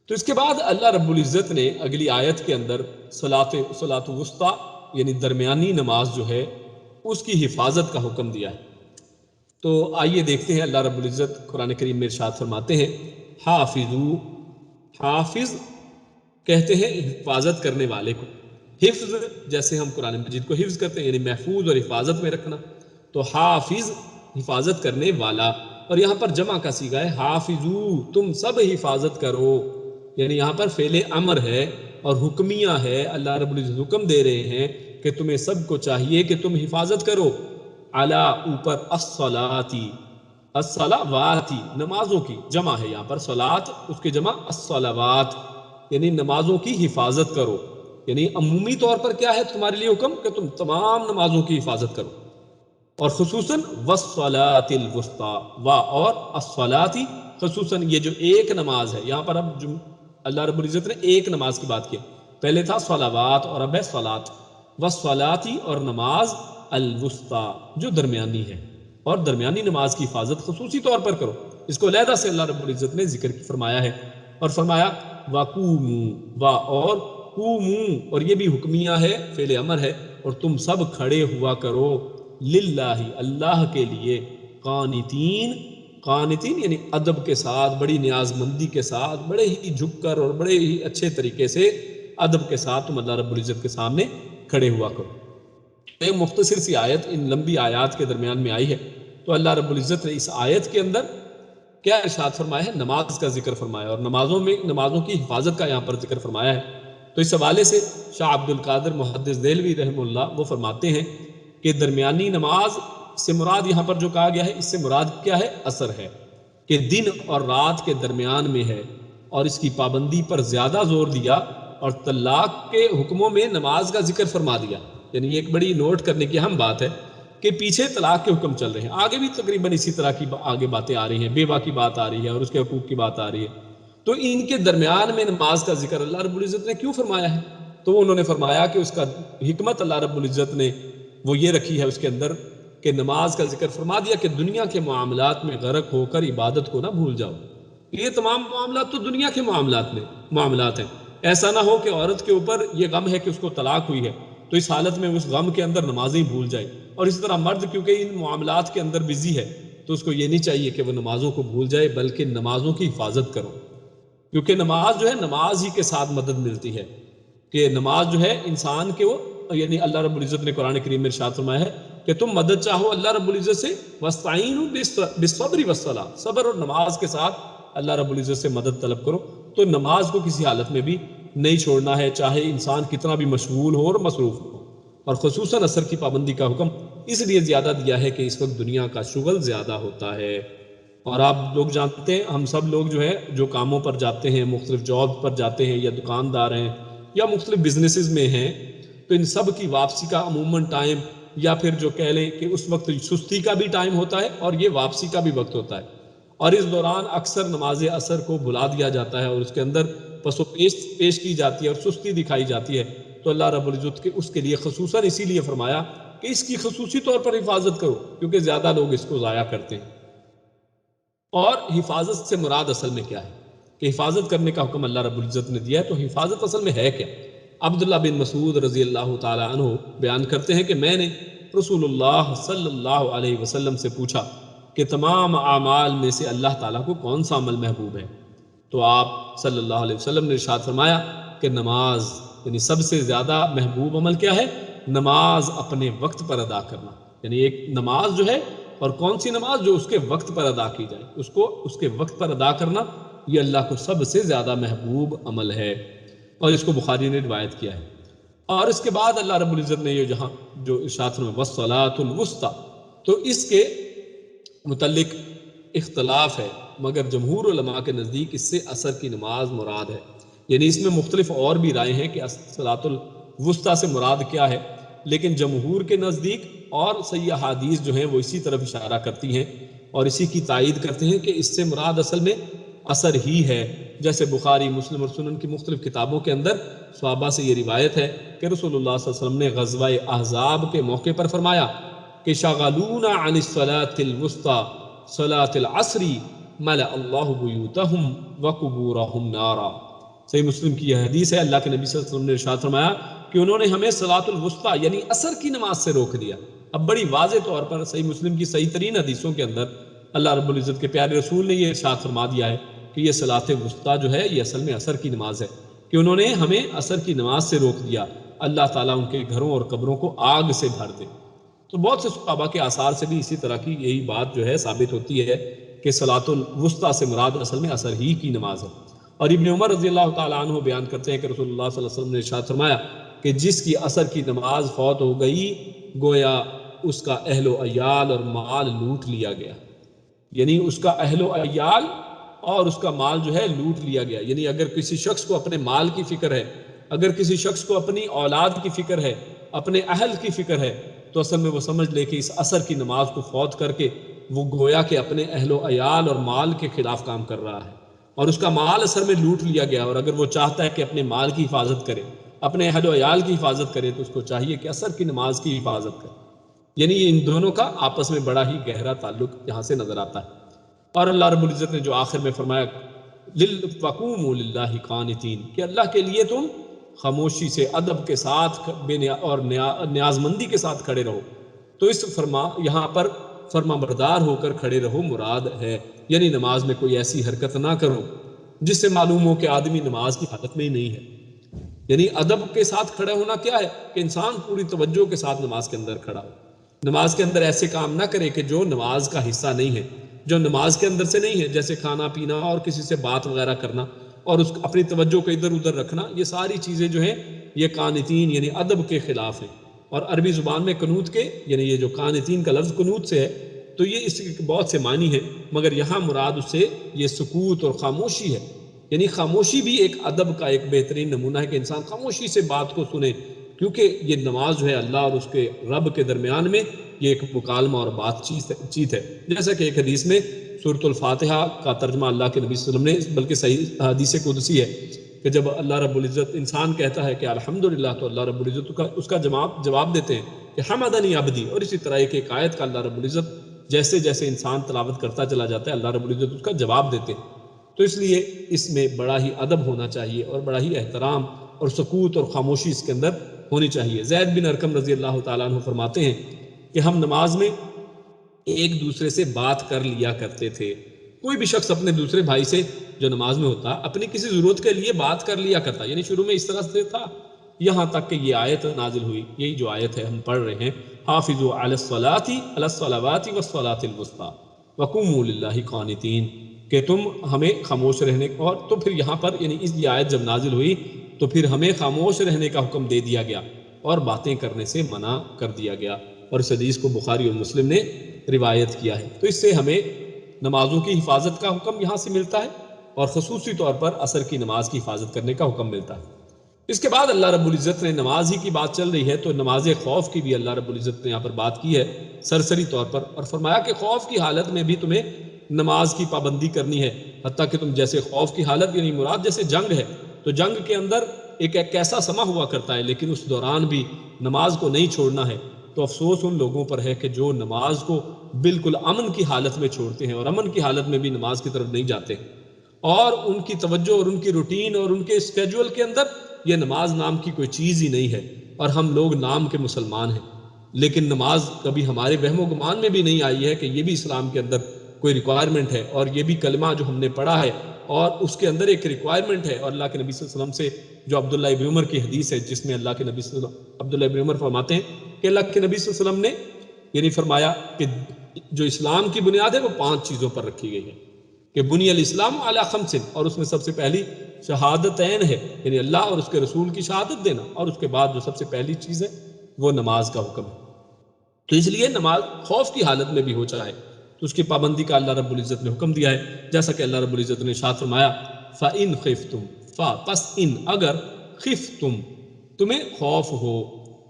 تو اس کے بعد اللہ رب العزت نے اگلی آیت کے اندر صلاۃ الوسطیٰ یعنی درمیانی نماز جو ہے اس کی حفاظت کا حکم دیا ہے. تو آئیے دیکھتے ہیں اللہ رب العزت قرآن کریم میں ارشاد فرماتے ہیں حافظو، حافظ کہتے ہیں حفاظت کرنے والے کو. حفظ جیسے ہم قرآن مجید کو حفظ کرتے ہیں یعنی محفوظ اور حفاظت میں رکھنا، تو حافظ حفاظت کرنے والا، اور یہاں پر جمع کا صیغہ ہے حافظو، تم سب حفاظت کرو. یعنی یہاں پر فعل امر ہے اور حکمیہ ہے، اللہ رب العزت حکم دے رہے ہیں کہ تمہیں سب کو چاہیے کہ تم حفاظت کرو. علی اوپر الصلاۃ، الصلاوات نمازوں کی جمع ہے، یہاں پر صلاۃ اس کے جمع الصلاوات یعنی نمازوں کی حفاظت کرو. یعنی عمومی طور پر کیا ہے تمہارے لیے حکم کہ تم تمام نمازوں کی حفاظت کرو، اور خصوصاً والصلاۃ الوسطیٰ، اور الصلاۃ خصوصاً یہ جو ایک نماز ہے، یہاں پر اب اللہ رب العزت نے ایک نماز کی بات کی، پہلے تھا صلوات اور اب ہے صلاۃ. والصلاۃ اور نماز الوسطیٰ جو درمیانی ہے، اور درمیانی نماز کی حفاظت خصوصی طور پر کرو. اس کو علیحدہ سے اللہ رب العزت نے ذکر فرمایا ہے اور فرمایا وَقُومُوا وا اور قوموا، اور یہ بھی حکمیہ ہے، فعل امر ہے، اور تم سب کھڑے ہوا کرو للہ اللہ کے لیے، قانتین، قانتین یعنی ادب کے ساتھ، بڑی نیاز مندی کے ساتھ، بڑے ہی جھک کر اور بڑے ہی اچھے طریقے سے ادب کے ساتھ تم اللہ رب العزت کے سامنے کھڑے ہوا کرو۔ ایک مختصر سی آیت ان لمبی آیات کے درمیان میں آئی ہے، تو اللہ رب العزت نے اس آیت کے اندر کیا ارشاد فرمایا ہے؟ نماز کا ذکر فرمایا، اور نمازوں کی حفاظت کا یہاں پر ذکر فرمایا ہے۔ تو اس حوالے سے شاہ عبد القادر محدث دہلوی رحمہ اللہ وہ فرماتے ہیں کہ درمیانی نماز سے مراد یہاں پر جو کہا گیا ہے، اس سے مراد کیا ہے؟ عصر ہے، کہ دن اور رات کے درمیان میں ہے، اور اس کی پابندی پر زیادہ زور دیا، اور طلاق کے حکموں میں نماز کا ذکر فرما دیا۔ یعنی ایک بڑی نوٹ کرنے کی اہم بات ہے کہ پیچھے طلاق کے حکم چل رہے ہیں، آگے بھی تقریباً اسی طرح کی آگے باتیں آ رہی ہیں، بیوہ کی بات آ رہی ہے اور اس کے حقوق کی بات آ رہی ہے، تو ان کے درمیان میں نماز کا ذکر اللہ رب العزت نے کیوں فرمایا ہے؟ تو انہوں نے فرمایا کہ اس کا حکمت اللہ رب العزت نے وہ یہ رکھی ہے اس کے اندر کہ نماز کا ذکر فرما دیا کہ دنیا کے معاملات میں غرق ہو کر عبادت کو نہ بھول جاؤ۔ یہ تمام معاملات تو دنیا کے معاملات ہیں، ایسا نہ ہو کہ عورت کے اوپر یہ غم ہے کہ اس کو طلاق ہوئی ہے، تو اس حالت میں اس غم کے اندر نمازیں بھول جائے، اور اسی طرح مرد کیونکہ ان معاملات کے اندر بزی ہے، تو اس کو یہ نہیں چاہیے کہ وہ نمازوں کو بھول جائے، بلکہ نمازوں کی حفاظت کرو، کیونکہ نماز جو ہے نماز ہی کے ساتھ مدد ملتی ہے، کہ نماز جو ہے انسان کے وہ یعنی اللہ رب العزت نے قرآن کریم میں ارشاد فرمایا ہے کہ تم مدد چاہو اللہ رب العزت سے، وَاسْتَعِینُوا بِالصَّبْرِ وَالصَّلَاةِ، صبر اور نماز کے ساتھ اللہ رب العزت سے مدد طلب کرو۔ تو نماز کو کسی حالت میں بھی نہیں چھوڑنا ہے، چاہے انسان کتنا بھی مشغول ہو اور مصروف ہو، اور خصوصاً عصر کی پابندی کا حکم اس لیے زیادہ دیا ہے کہ اس وقت دنیا کا شغل زیادہ ہوتا ہے، اور آپ لوگ جانتے ہیں ہم سب لوگ جو ہے جو کاموں پر جاتے ہیں، مختلف جاب پر جاتے ہیں، یا دکاندار ہیں یا مختلف بزنسز میں ہیں، تو ان سب کی واپسی کا عموماً ٹائم، یا پھر جو کہہ لیں کہ اس وقت سستی کا بھی ٹائم ہوتا ہے اور یہ واپسی کا بھی وقت ہوتا ہے، اور اس دوران اکثر نماز عصر کو بھلا دیا جاتا ہے اور اس کے اندر پس و پیش کی جاتی ہے اور سستی دکھائی جاتی ہے۔ تو اللہ رب العزت کے اس کے لیے خصوصاً اسی لیے فرمایا کہ اس کی خصوصی طور پر حفاظت کرو، کیونکہ زیادہ لوگ اس کو ضائع کرتے ہیں۔ اور حفاظت سے مراد اصل میں کیا ہے کہ حفاظت کرنے کا حکم اللہ رب العزت نے دیا ہے، تو حفاظت اصل میں ہے کیا؟ عبداللہ بن مسعود رضی اللہ تعالی عنہ بیان کرتے ہیں کہ میں نے رسول اللہ صلی اللہ علیہ وسلم سے پوچھا کہ تمام اعمال میں سے اللہ تعالیٰ کو کون سا عمل محبوب ہے؟ تو آپ صلی اللہ علیہ وسلم نے ارشاد فرمایا کہ نماز، یعنی سب سے زیادہ محبوب عمل کیا ہے؟ نماز اپنے وقت پر ادا کرنا، یعنی ایک نماز جو ہے، اور کون سی نماز؟ جو اس کے وقت پر ادا کی جائے، اس کو اس کے وقت پر ادا کرنا، یہ اللہ کو سب سے زیادہ محبوب عمل ہے، اور اس کو بخاری نے روایت کیا ہے۔ اور اس کے بعد اللہ رب العزت نے یہ جہاں جو ارشاد میں وَالصَّلَاةُ الْوُسْطَىٰ، تو اس کے متعلق اختلاف ہے، مگر جمہور علماء کے نزدیک اس سے عصر کی نماز مراد ہے، یعنی اس میں مختلف اور بھی رائے ہیں کہ صلاۃ الوسطیٰ سے مراد کیا ہے، لیکن جمہور کے نزدیک اور صحیح احادیث جو ہیں وہ اسی طرف اشارہ کرتی ہیں اور اسی کی تائید کرتے ہیں کہ اس سے مراد اصل میں عصر ہی ہے، جیسے بخاری، مسلم اور سنن کی مختلف کتابوں کے اندر صحابہ سے یہ روایت ہے کہ رسول اللہ صلی اللہ علیہ وسلم نے غزوہ احزاب کے موقع پر فرمایا کہ شغلونا عن الصلاة الوسطى صلاة العصر ملأ اللہ بیوتہم وقبورہم نارا۔ صحیح مسلم کی یہ حدیث ہے، اللہ کے نبی صلی اللہ علیہ وسلم نے ارشاد فرمایا کہ انہوں نے ہمیں صلاۃ الوسطیٰ یعنی عصر کی نماز سے روک دیا۔ اب بڑی واضح طور پر صحیح مسلم کی صحیح ترین حدیثوں کے اندر اللہ رب العزت کے پیارے رسول نے یہ ارشاد فرما دیا ہے کہ یہ صلاۃ وسطیٰ جو ہے یہ اصل میں عصر کی نماز ہے، کہ انہوں نے ہمیں عصر کی نماز سے روک دیا، اللہ تعالیٰ ان کے گھروں اور قبروں کو آگ سے بھر دے۔ تو بہت سے صحابہ کے آثار سے بھی اسی طرح کی یہی بات جو ہے ثابت ہوتی ہے کہ صلاۃ الوسطیٰ سے مراد اصل میں عصر ہی کی نماز ہے۔ اور ابن عمر رضی اللہ تعالیٰ عنہ بیان کرتے ہیں کہ رسول اللہ صلی اللہ علیہ وسلم نے ارشاد فرمایا کہ جس کی عصر کی نماز فوت ہو گئی گویا اس کا اہل و عیال اور مال لوٹ لیا گیا، یعنی اس کا اہل و عیال اور اس کا مال جو ہے لوٹ لیا گیا۔ یعنی اگر کسی شخص کو اپنے مال کی فکر ہے، اگر کسی شخص کو اپنی اولاد کی فکر ہے، اپنے اہل کی فکر ہے، تو اصل میں وہ سمجھ لے کہ اس عصر کی نماز کو فوت کر کے وہ گویا کہ اپنے اہل و عیال اور مال کے خلاف کام کر رہا ہے، اور اس کا مال اثر میں لوٹ لیا گیا۔ اور اگر وہ چاہتا ہے کہ اپنے مال کی حفاظت کرے، اپنے اہل و عیال کی حفاظت کرے، تو اس کو چاہیے کہ عصر کی نماز کی حفاظت کرے۔ یعنی ان دونوں کا آپس میں بڑا ہی گہرا تعلق یہاں سے نظر آتا ہے۔ اور اللہ رب العزت نے جو آخر میں فرمایا وَقُومُوا لِلَّهِ قَانِتِينَ کہ اللہ کے لیے تم خاموشی سے ادب کے ساتھ اور نیاز مندی کے ساتھ کھڑے رہو. تو اس یہاں پر فرما بردار ہو کر کھڑے رہو مراد ہے، یعنی نماز میں کوئی ایسی حرکت نہ کرو جس سے معلوم ہو کہ آدمی نماز کی حالت میں ہی نہیں ہے. یعنی ادب کے ساتھ کھڑا ہونا کیا ہے کہ انسان پوری توجہ کے ساتھ نماز کے اندر کھڑا ہو. نماز کے اندر ایسے کام نہ کرے کہ جو نماز کا حصہ نہیں ہے، جو نماز کے اندر سے نہیں ہے، جیسے کھانا پینا اور کسی سے بات وغیرہ کرنا اور اپنی توجہ کو ادھر ادھر رکھنا. یہ ساری چیزیں جو ہیں یہ قانتین یعنی ادب کے خلاف ہیں. اور عربی زبان میں قنوت کے یعنی یہ جو قانتین کا لفظ قنوت سے ہے تو یہ اس کے بہت سے معنی ہیں، مگر یہاں مراد اس سے یہ سکوت اور خاموشی ہے. یعنی خاموشی بھی ایک ادب کا ایک بہترین نمونہ ہے کہ انسان خاموشی سے بات کو سنے، کیونکہ یہ نماز جو ہے اللہ اور اس کے رب کے درمیان میں یہ ایک مکالمہ اور بات چیت ہے. جیسا کہ ایک حدیث میں سورۃ الفاتحہ کا ترجمہ اللہ کے نبی صلی اللہ علیہ وسلم نے، بلکہ صحیح حدیث قدسی ہے کہ جب اللہ رب العزت انسان کہتا ہے کہ الحمدللہ تو اللہ رب العزت اس کا جواب دیتے ہیں کہ حمدنی عبدی. اور اسی طرح ایک آیت کا اللہ رب العزت جیسے جیسے انسان تلاوت کرتا چلا جاتا ہے اللہ رب العزت اس کا جواب دیتے ہیں. تو اس لیے اس میں بڑا ہی ادب ہونا چاہیے اور بڑا ہی احترام اور سکوت اور خاموشی اس کے اندر ہونی چاہیے. زید بن ارقم رضی اللہ تعالیٰ عنہ فرماتے ہیں کہ ہم نماز میں ایک دوسرے سے بات کر لیا کرتے تھے. کوئی بھی شخص اپنے دوسرے بھائی سے جو نماز میں ہوتا اپنی کسی ضرورت کے لیے بات کر لیا کرتا. یعنی شروع میں اس طرح سے تھا یہاں تک کہ یہ آیت نازل ہوئی. یہی جو آیت ہے ہم پڑھ رہے ہیں، حافظوا علی الصلاۃ والصلاۃ الوسطیٰ وقوموا للہ قانتین، کہ تم ہمیں خاموش رہنے. اور تو پھر یہاں پر یعنی اس یہ آیت جب نازل ہوئی تو پھر ہمیں خاموش رہنے کا حکم دے دیا گیا اور باتیں کرنے سے منع کر دیا گیا. اور اس حدیث کو بخاری اور مسلم نے روایت کیا ہے. تو اس سے ہمیں نمازوں کی حفاظت کا حکم یہاں سے ملتا ہے اور خصوصی طور پر عصر کی نماز کی حفاظت کرنے کا حکم ملتا ہے. اس کے بعد اللہ رب العزت نے نماز ہی کی بات چل رہی ہے تو نماز خوف کی بھی اللہ رب العزت نے یہاں پر بات کی ہے سرسری طور پر، اور فرمایا کہ خوف کی حالت میں بھی تمہیں نماز کی پابندی کرنی ہے. حتیٰ کہ تم جیسے خوف کی حالت یعنی مراد جیسے جنگ ہے تو جنگ کے اندر ایک ایسا سما ہوا کرتا ہے لیکن اس دوران بھی نماز کو نہیں چھوڑنا ہے. تو افسوس ان لوگوں پر ہے کہ جو نماز کو بالکل امن کی حالت میں چھوڑتے ہیں اور امن کی حالت میں بھی نماز کی طرف نہیں جاتے، اور ان کی توجہ اور ان کی روٹین اور ان کے اسکیجول کے اندر یہ نماز نام کی کوئی چیز ہی نہیں ہے. اور ہم لوگ نام کے مسلمان ہیں لیکن نماز کبھی ہمارے وہم و گمان میں بھی نہیں آئی ہے کہ یہ بھی اسلام کے اندر کوئی ریکوائرمنٹ ہے، اور یہ بھی کلمہ جو ہم نے پڑھا ہے اور اس کے اندر ایک ریکوائرمنٹ ہے. اور اللہ کے نبی صلی اللہ علیہ وسلم سے جو عبداللہ ابن عمر کی حدیث ہے جس میں اللہ کے نبی صلی اللہ علیہ وسلم عبداللہ ابن عمر فرماتے ہیں کہ اللہ کے نبی صلی اللہ علیہ وسلم نے یعنی فرمایا کہ جو اسلام کی بنیاد ہے وہ 5 چیزوں پر رکھی گئی ہے کہ بنی الاسلام علی 5، اور اس میں سب سے پہلی شہادتین ہے یعنی اللہ اور اس کے رسول کی شہادت دینا، اور اس کے بعد جو سب سے پہلی چیز ہے وہ نماز کا حکم ہے. تو اس لیے نماز خوف کی حالت میں بھی ہو چاہے تو اس کی پابندی کا اللہ رب العزت نے حکم دیا ہے. جیسا کہ اللہ رب العزت نے ارشاد فرمایا فَإِنْ خِفْتُمْ پس ان اگر خفتم تمہیں خوف ہو،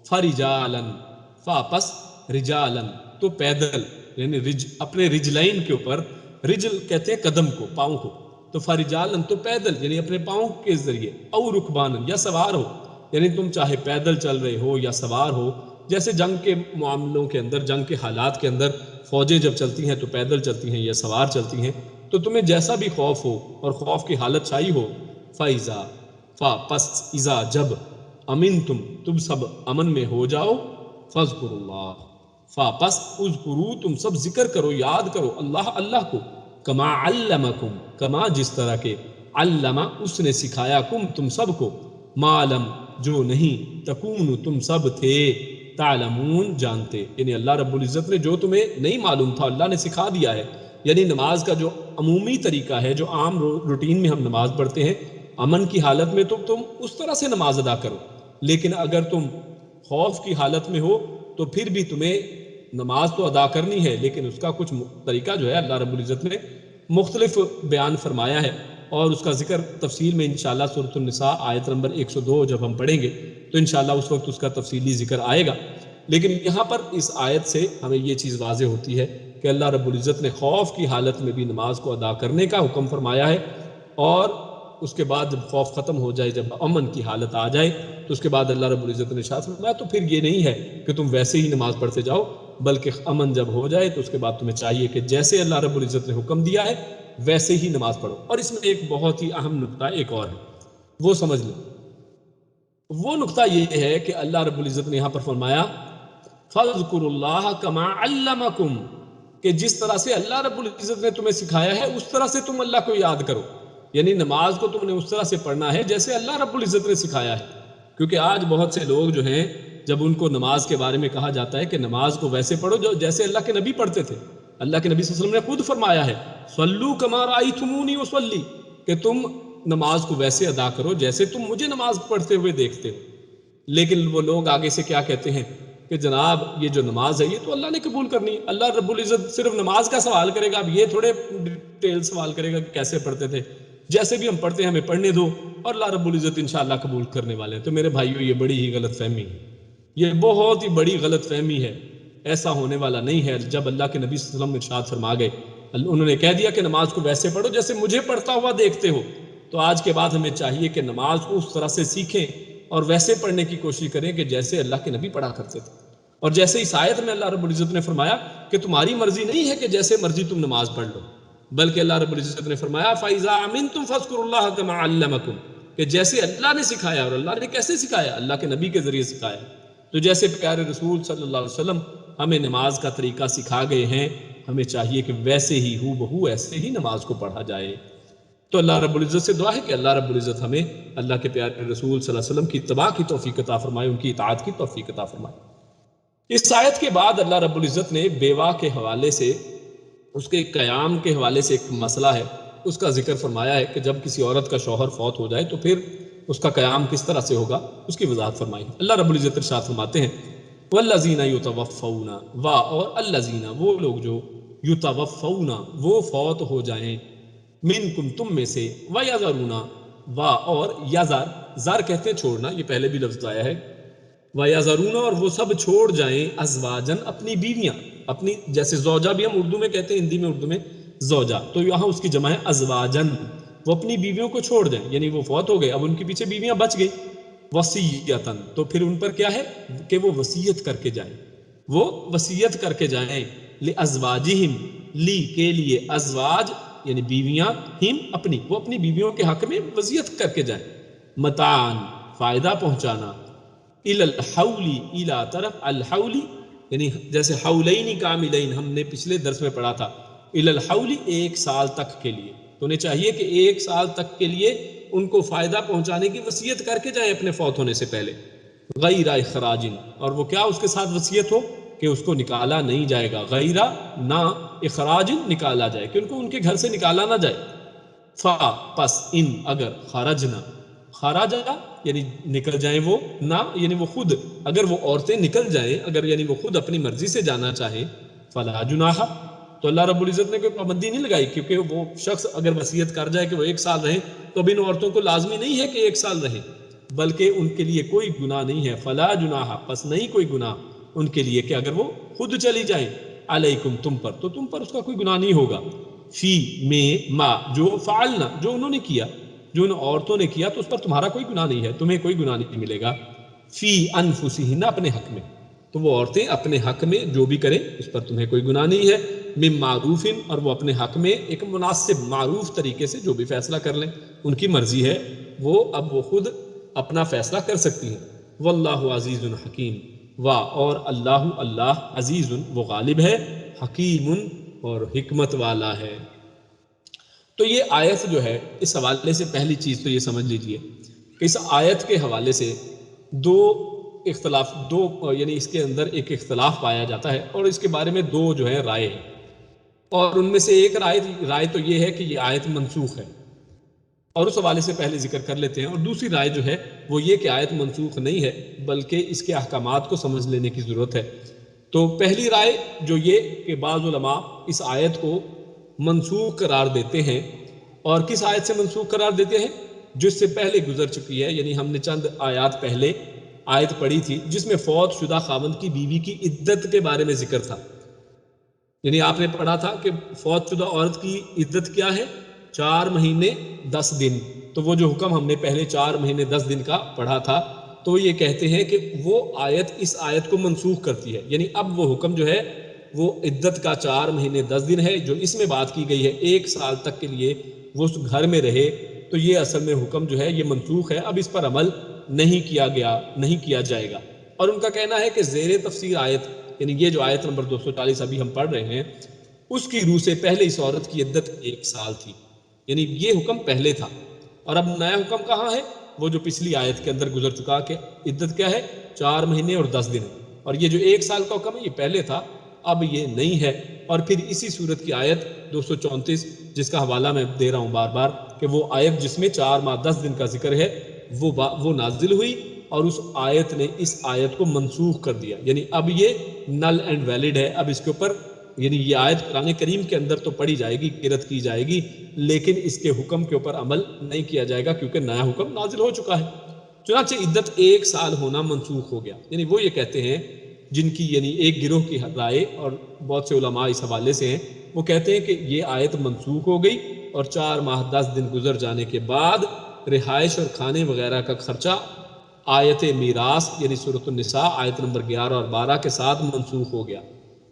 فَرِجَالًا پس رجالن تو پیدل یعنی اپنے رجلین کے اوپر، رجل کہتے ہیں قدم کو، پاؤں کو، تو فرجالن تو پیدل یعنی اپنے پاؤں کے ذریعے، او رکبانن یا سوار ہو، یعنی تم چاہے پیدل چل رہے ہو یا سوار ہو. جیسے جنگ کے معاملوں کے اندر، جنگ کے حالات کے اندر فوجیں جب چلتی ہیں تو پیدل چلتی ہیں یا سوار چلتی ہیں. تو تمہیں جیسا بھی خوف ہو اور خوف کی حالت چھائی ہو، فَإِذَا پس اذا جب امنتم تم سب امن میں ہو جاؤ، فَاذْكُرُوا اللَّهَ پس اذکرو تم سب ذکر کرو، یاد کرو اللہ کو، کما علمکم کما جس طرح کے، علم اس نے سکھایا، کم تم سب کو، معلم جو نہیں، تکون تم سب تھے، تعلمون جانتے. یعنی اللہ رب العزت نے جو تمہیں نہیں معلوم تھا اللہ نے سکھا دیا ہے. یعنی نماز کا جو عمومی طریقہ ہے، جو عام روٹین میں ہم نماز پڑھتے ہیں امن کی حالت میں، تو تم اس طرح سے نماز ادا کرو. لیکن اگر تم خوف کی حالت میں ہو تو پھر بھی تمہیں نماز تو ادا کرنی ہے، لیکن اس کا کچھ طریقہ جو ہے اللہ رب العزت نے مختلف بیان فرمایا ہے، اور اس کا ذکر تفصیل میں انشاءاللہ سورۃ النساء آیت نمبر 102 جب ہم پڑھیں گے تو انشاءاللہ اس وقت اس کا تفصیلی ذکر آئے گا. لیکن یہاں پر اس آیت سے ہمیں یہ چیز واضح ہوتی ہے کہ اللہ رب العزت نے خوف کی حالت میں بھی نماز کو ادا کرنے کا حکم فرمایا ہے، اور اس کے بعد جب خوف ختم ہو جائے، جب امن کی حالت آ جائے تو اس کے بعد اللہ رب العزت نے ارشاد فرمایا تو پھر یہ نہیں ہے کہ تم ویسے ہی نماز پڑھتے جاؤ، بلکہ امن جب ہو جائے تو اس کے بعد تمہیں چاہیے کہ جیسے اللہ رب العزت نے حکم دیا ہے ویسے ہی نماز پڑھو۔ اور اس میں ایک بہت ہی اہم نقطہ ایک اور ہے، وہ سمجھ لیں۔ وہ نقطہ یہ ہے کہ اللہ رب العزت نے یہاں پر فرمایا فَاذْكُرُوا اللَّهَ كَمَا عَلَّمَكُمْ، کہ جس طرح سے اللہ رب العزت نے تمہیں سکھایا ہے اس طرح سے تم اللہ کو یاد کرو، یعنی نماز کو تم نے اس طرح سے پڑھنا ہے جیسے اللہ رب العزت نے سکھایا ہے۔ کیونکہ آج بہت سے لوگ جو ہیں جب ان کو نماز کے بارے میں کہا جاتا ہے کہ نماز کو ویسے پڑھو جو جیسے اللہ کے نبی پڑھتے تھے، اللہ کے نبی صلی اللہ علیہ وسلم نے خود فرمایا ہے صلو کما رأیتمونی اصلی، کہ تم نماز کو ویسے ادا کرو جیسے تم مجھے نماز پڑھتے ہوئے دیکھتے ہو۔ لیکن وہ لوگ آگے سے کیا کہتے ہیں کہ جناب یہ جو نماز ہے یہ تو اللہ نے قبول کرنی ہے، اللہ رب العزت صرف نماز کا سوال کرے گا، اب یہ تھوڑے ڈیٹیل سوال کرے گا کہ کیسے پڑھتے تھے، جیسے بھی ہم پڑھتے ہیں ہمیں پڑھنے دو اور اللہ رب العزت انشاءاللہ قبول کرنے والے ہیں۔ تو میرے بھائیو یہ بڑی ہی غلط فہمی ہے، یہ بہت ہی بڑی غلط فہمی ہے، ایسا ہونے والا نہیں ہے۔ جب اللہ کے نبی صلی اللہ علیہ وسلم ارشاد فرما گئے، انہوں نے کہہ دیا کہ نماز کو ویسے پڑھو جیسے مجھے پڑھتا ہوا دیکھتے ہو، تو آج کے بعد ہمیں چاہیے کہ نماز کو اس طرح سے سیکھیں اور ویسے پڑھنے کی کوشش کریں کہ جیسے اللہ کے نبی پڑھا کرتے تھے۔ اور جیسے اس آیت میں اللہ رب العزت نے فرمایا کہ تمہاری مرضی نہیں ہے کہ جیسے مرضی تم نماز پڑھ لو، بلکہ اللہ رب العزت نے فرمایا فَإِذَا أَمِنْتُمْ فَاذْكُرُوا اللَّهَ كَمَا عَلَّمَكُمْ، کہ جیسے اللہ نے سکھایا، اور اللہ نے کیسے سکھایا؟ اللہ کے نبی کے ذریعے سکھایا۔ تو جیسے پیارے رسول صلی اللہ علیہ وسلم ہمیں نماز کا طریقہ سکھا گئے ہیں، ہمیں چاہیے کہ ویسے ہی ہو بہو ایسے ہی نماز کو پڑھا جائے۔ تو اللہ رب العزت سے دعا ہے کہ اللہ رب العزت ہمیں اللہ کے پیارے رسول صلی اللہ علیہ وسلم کی اتباع کی توفیق عطا فرمائے، ان کی اطاعت کی توفیق عطا فرمائے۔ اس آیت کے بعد اللہ رب العزت نے بیوہ کے حوالے سے، اس کے قیام کے حوالے سے ایک مسئلہ ہے، اس کا ذکر فرمایا ہے کہ جب کسی عورت کا شوہر فوت ہو جائے تو پھر اس کا قیام کس طرح سے ہوگا، اس کی وضاحت فرمائی ہے۔ اللہ رب العزت ارشاد فرماتے ہیں والذین یتوفون، اور الذین وہ لوگ جو یتوفون وہ فوت ہو جائیں، منکم تم میں سے، ویذرون اور یذر، زر کہتے ہیں چھوڑنا، یہ پہلے بھی لفظ آیا ہے، ویذرون اور وہ سب چھوڑ جائیں، ازواجن اپنی بیویاں، اپنی جیسے زوجہ بھی ہم اردو میں کہتے ہیں، ہندی میں اردو میں زوجہ، تو یہاں اس کی جمع ہے ازواجن، وہ اپنی بیویوں کو چھوڑ جائیں، یعنی وہ فوت ہو گئے، اب ان کے پیچھے بیویاں بچ گئی، وصیتاً تو پھر ان پر کیا ہے کہ وہ وصیت کر کے جائیں، وہ وصیت کر کے جائیں، لازواجہم لی کے لیے، ازواج یعنی بیویاں، ہم اپنی، وہ اپنی بیویوں کے حق میں وصیت کر کے جائیں، متاعن فائدہ پہنچانا، الی الحولی الی طرف الحولی، یعنی جیسے حولین کاملین ہم نے پچھلے درس میں پڑھا تھا، الی الحولی ایک سال تک کے لیے، تو انہیں چاہیے کہ ایک سال تک کے لیے ان کو فائدہ پہنچانے کی وصیت کر کے جائیں اپنے فوت ہونے سے پہلے، غیر اخراج، اور وہ کیا اس کے ساتھ وصیت ہو کہ اس کو نکالا نہیں جائے گا، غیر نہ اخراج نکالا جائے، کہ ان کو ان کے گھر سے نکالا نہ جائے، فا پس ان اگر خرجنا، خراجا یعنی نکل جائیں وہ، نہ یعنی وہ خود، اگر وہ عورتیں نکل جائیں، اگر یعنی وہ خود اپنی مرضی سے جانا چاہیں، فلا جناح، تو اللہ رب العزت نے کوئی پابندی نہیں لگائی، کیونکہ وہ شخص اگر وصیت کر جائے کہ وہ ایک سال رہیں تو اب ان عورتوں کو لازمی نہیں ہے کہ ایک سال رہیں، بلکہ ان کے لیے کوئی گناہ نہیں ہے، فلا جناح پس نہیں کوئی گناہ ان کے لیے کہ اگر وہ خود چلی جائیں، علیکم تم پر، تو تم پر اس کا کوئی گناہ نہیں ہوگا، فی میں ما جو فعلنا جو انہوں نے کیا، جو ان عورتوں نے کیا، تو اس پر تمہارا کوئی گناہ نہیں ہے، تمہیں کوئی گناہ نہیں ملے گا، فی انفسہن اپنے حق میں، تو وہ عورتیں اپنے حق میں جو بھی کریں اس پر تمہیں کوئی گناہ نہیں ہے، من معروف، اور وہ اپنے حق میں ایک مناسب معروف طریقے سے جو بھی فیصلہ کر لیں، ان کی مرضی ہے، وہ اب وہ خود اپنا فیصلہ کر سکتی ہیں، واللہ عزیز حکیم، اور اللہ عزیز وہ غالب ہے، حکیم اور حکمت والا ہے۔ تو یہ آیت جو ہے اس حوالے سے پہلی چیز تو یہ سمجھ لیجئے کہ اس آیت کے حوالے سے دو یعنی اس کے اندر ایک اختلاف پایا جاتا ہے، اور اس کے بارے میں دو جو ہے رائے ہیں، اور ان میں سے ایک رائے تو یہ ہے کہ یہ آیت منسوخ ہے، اور اس حوالے سے پہلے ذکر کر لیتے ہیں، اور دوسری رائے جو ہے وہ یہ کہ آیت منسوخ نہیں ہے بلکہ اس کے احکامات کو سمجھ لینے کی ضرورت ہے۔ تو پہلی رائے جو یہ کہ بعض علماء اس آیت کو منسوخ قرار دیتے ہیں، اور کس آیت سے منسوخ قرار دیتے ہیں؟ جس سے پہلے گزر چکی ہے، یعنی ہم نے چند آیات پہلے آیت پڑھی تھی جس میں فوت شدہ خاوند کی بیوی کی عدت کے بارے میں ذکر تھا، یعنی آپ نے پڑھا تھا کہ فوت شدہ عورت کی عدت کیا ہے؟ 4 مہینے 10 دن، تو وہ جو حکم ہم نے پہلے 4 مہینے 10 دن کا پڑھا تھا، تو یہ کہتے ہیں کہ وہ آیت اس آیت کو منسوخ کرتی ہے، یعنی اب وہ حکم جو ہے وہ عدت کا 4 مہینے 10 دن ہے جو اس میں بات کی گئی ہے 1 سال تک کے لیے وہ اس گھر میں رہے، تو یہ اصل میں حکم جو ہے یہ منسوخ ہے، اب اس پر عمل نہیں کیا جائے گا۔ اور ان کا کہنا ہے کہ زیر تفسیر آیت، یعنی یہ جو آیت نمبر 240 ابھی ہم پڑھ رہے ہیں، اس کی روح سے پہلے اس عورت کی عدت 1 سال تھی، یعنی یہ حکم پہلے تھا، اور اب نیا حکم کہاں ہے؟ وہ جو پچھلی آیت کے اندر گزر چکا کہ عدت کیا ہے 4 مہینے اور 10 دن، اور یہ جو 1 سال کا حکم ہے یہ پہلے تھا، اب یہ نہیں ہے۔ اور پھر اسی صورت کی آیت 234 جس کا حوالہ میں دے رہا ہوں بار بار کہ وہ آیت جس میں 4 ماہ 10 دن کا ذکر ہے وہ نازل ہوئی، اور اس آیت نے اس آیت کو منسوخ کر دیا، یعنی اب یہ نل اینڈ ویلڈ ہے، اب اس کے اوپر یعنی یہ آیت قرآن کریم کے اندر تو پڑھی جائے گی، قرأت کی جائے گی، لیکن اس کے حکم کے اوپر عمل نہیں کیا جائے گا کیونکہ نیا حکم نازل ہو چکا ہے۔ چنانچہ عدت 1 سال ہونا منسوخ ہو گیا، یعنی وہ یہ کہتے ہیں جن کی یعنی ایک گروہ کی رائے اور بہت سے علماء اس حوالے سے ہیں، وہ کہتے ہیں کہ یہ آیت منسوخ ہو گئی اور 4 ماہ 10 دن گزر جانے کے بعد رہائش اور کھانے وغیرہ کا خرچہ آیت میراث یعنی سورۃ النساء آیت نمبر 11 اور 12 کے ساتھ منسوخ ہو گیا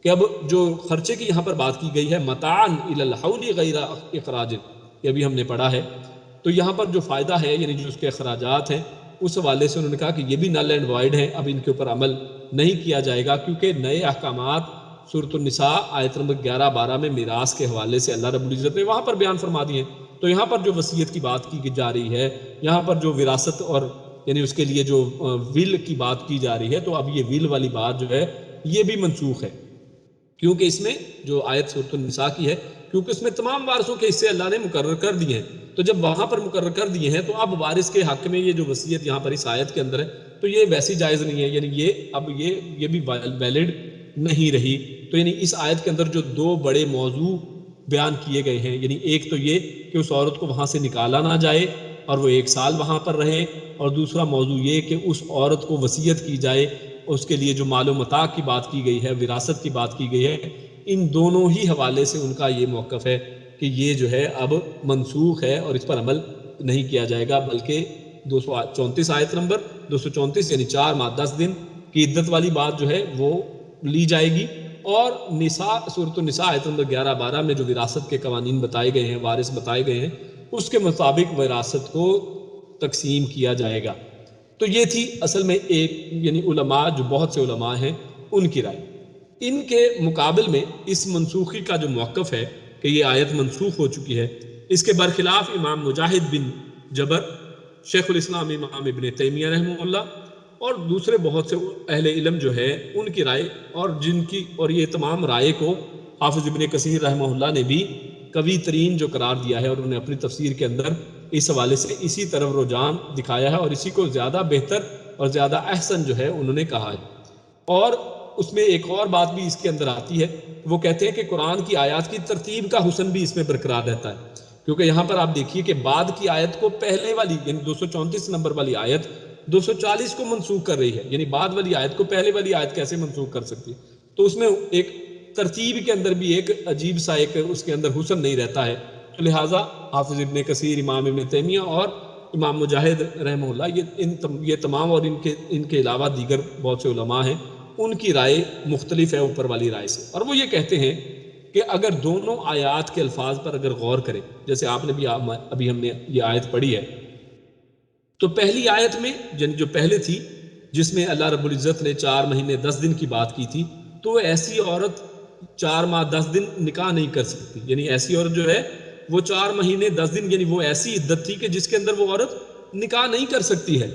کہ اب جو خرچے کی یہاں پر بات کی گئی ہے متاعن الی الحول غیر اخراج، یہ ابھی ہم نے پڑھا ہے، تو یہاں پر جو فائدہ ہے یعنی جو اس کے اخراجات ہیں اس حوالے سے انہوں نے کہا کہ یہ بھی نل اینڈ وائڈ ہیں، اب ان کے اوپر عمل نہیں کیا جائے گا کیونکہ نئے احکامات سورۃ النساء آیت نمبر 11-12 میں میراث کے حوالے سے اللہ رب العزت نے وہاں پر بیان فرما دیے ہیں، تو یہاں پر جو وصیت کی بات کی جا رہی ہے، یہاں پر جو وراثت اور یعنی اس کے لیے جو ول کی بات کی جا رہی ہے، تو اب یہ ول والی بات جو ہے یہ بھی منسوخ ہے، کیونکہ اس میں جو آیت سورۃ النساء کی ہے کیونکہ اس میں تمام وارثوں کے حصے اللہ نے مقرر کر دیے ہیں، تو جب وہاں پر مقرر کر دیے ہیں تو اب وارث کے حق میں یہ جو وصیت یہاں پر اس آیت کے اندر ہے تو یہ ویسی جائز نہیں ہے، یعنی یہ بھی ویلڈ نہیں رہی۔ تو یعنی اس آیت کے اندر جو 2 بڑے موضوع بیان کیے گئے ہیں، یعنی ایک تو یہ کہ اس عورت کو وہاں سے نکالا نہ جائے اور وہ 1 سال وہاں پر رہے، اور دوسرا موضوع یہ کہ اس عورت کو وصیت کی جائے، اس کے لیے جو مال و متاع کی بات کی گئی ہے، وراثت کی بات کی گئی ہے، ان دونوں ہی حوالے سے ان کا یہ موقف ہے کہ یہ جو ہے اب منسوخ ہے اور اس پر عمل نہیں کیا جائے گا، بلکہ 234 آیت نمبر 234 یعنی 4 ماہ 10 دن کی عدت والی بات جو ہے وہ لی جائے گی، اور نساء سورۃ النساء آیت نمبر 11-12 میں جو وراثت کے قوانین بتائے گئے ہیں، وارث بتائے گئے ہیں، اس کے مطابق وراثت کو تقسیم کیا جائے گا۔ تو یہ تھی اصل میں ایک یعنی علماء جو بہت سے علماء ہیں ان کی رائے۔ ان کے مقابل میں اس منسوخی کا جو موقف ہے کہ یہ آیت منسوخ ہو چکی ہے، اس کے برخلاف امام مجاہد بن جبر، شیخ الاسلام امام ابن تیمیہ رحمہ اللہ اور دوسرے بہت سے اہل علم جو ہے ان کی رائے، اور یہ تمام رائے کو حافظ ابن کثیر رحمہ اللہ نے بھی قوی ترین جو قرار دیا ہے، اور انہوں نے اپنی تفسیر کے اندر اس حوالے سے اسی طرف رجحان دکھایا ہے اور اسی کو زیادہ بہتر اور زیادہ احسن جو ہے انہوں نے کہا ہے۔ اور اس میں ایک اور بات بھی اس کے اندر آتی ہے، وہ کہتے ہیں کہ قرآن کی آیات کی ترتیب کا حسن بھی اس میں برقرار رہتا ہے، کیونکہ یہاں پر آپ دیکھیے کہ بعد کی آیت کو پہلے والی یعنی 234 نمبر والی آیت 240 کو منسوخ کر رہی ہے، یعنی بعد والی آیت کو پہلے والی آیت کیسے منسوخ کر سکتی ہے؟ تو اس میں ایک ترتیب کے اندر بھی ایک عجیب سا ایک اس کے اندر حسن نہیں رہتا ہے، تو لہٰذا حافظ ابن کثیر، امام ابن تیمیہ اور امام مجاہد رحمہ اللہ یہ تمام اور ان کے علاوہ دیگر بہت سے علماء ہیں، ان کی رائے مختلف ہے اوپر والی رائے سے، اور وہ یہ کہتے ہیں کہ اگر دونوں آیات کے الفاظ پر اگر غور کریں، جیسے آپ نے بھی ابھی ہم نے یہ آیت پڑھی ہے، تو پہلی آیت میں جو پہلے تھی جس میں اللہ رب العزت نے 4 مہینے 10 دن کی بات کی تھی، تو ایسی عورت 4 ماہ 10 دن نکاح نہیں کر سکتی، یعنی ایسی عورت جو ہے وہ 4 مہینے 10 دن یعنی وہ ایسی عدت تھی کہ جس کے اندر وہ عورت نکاح نہیں کر سکتی ہے،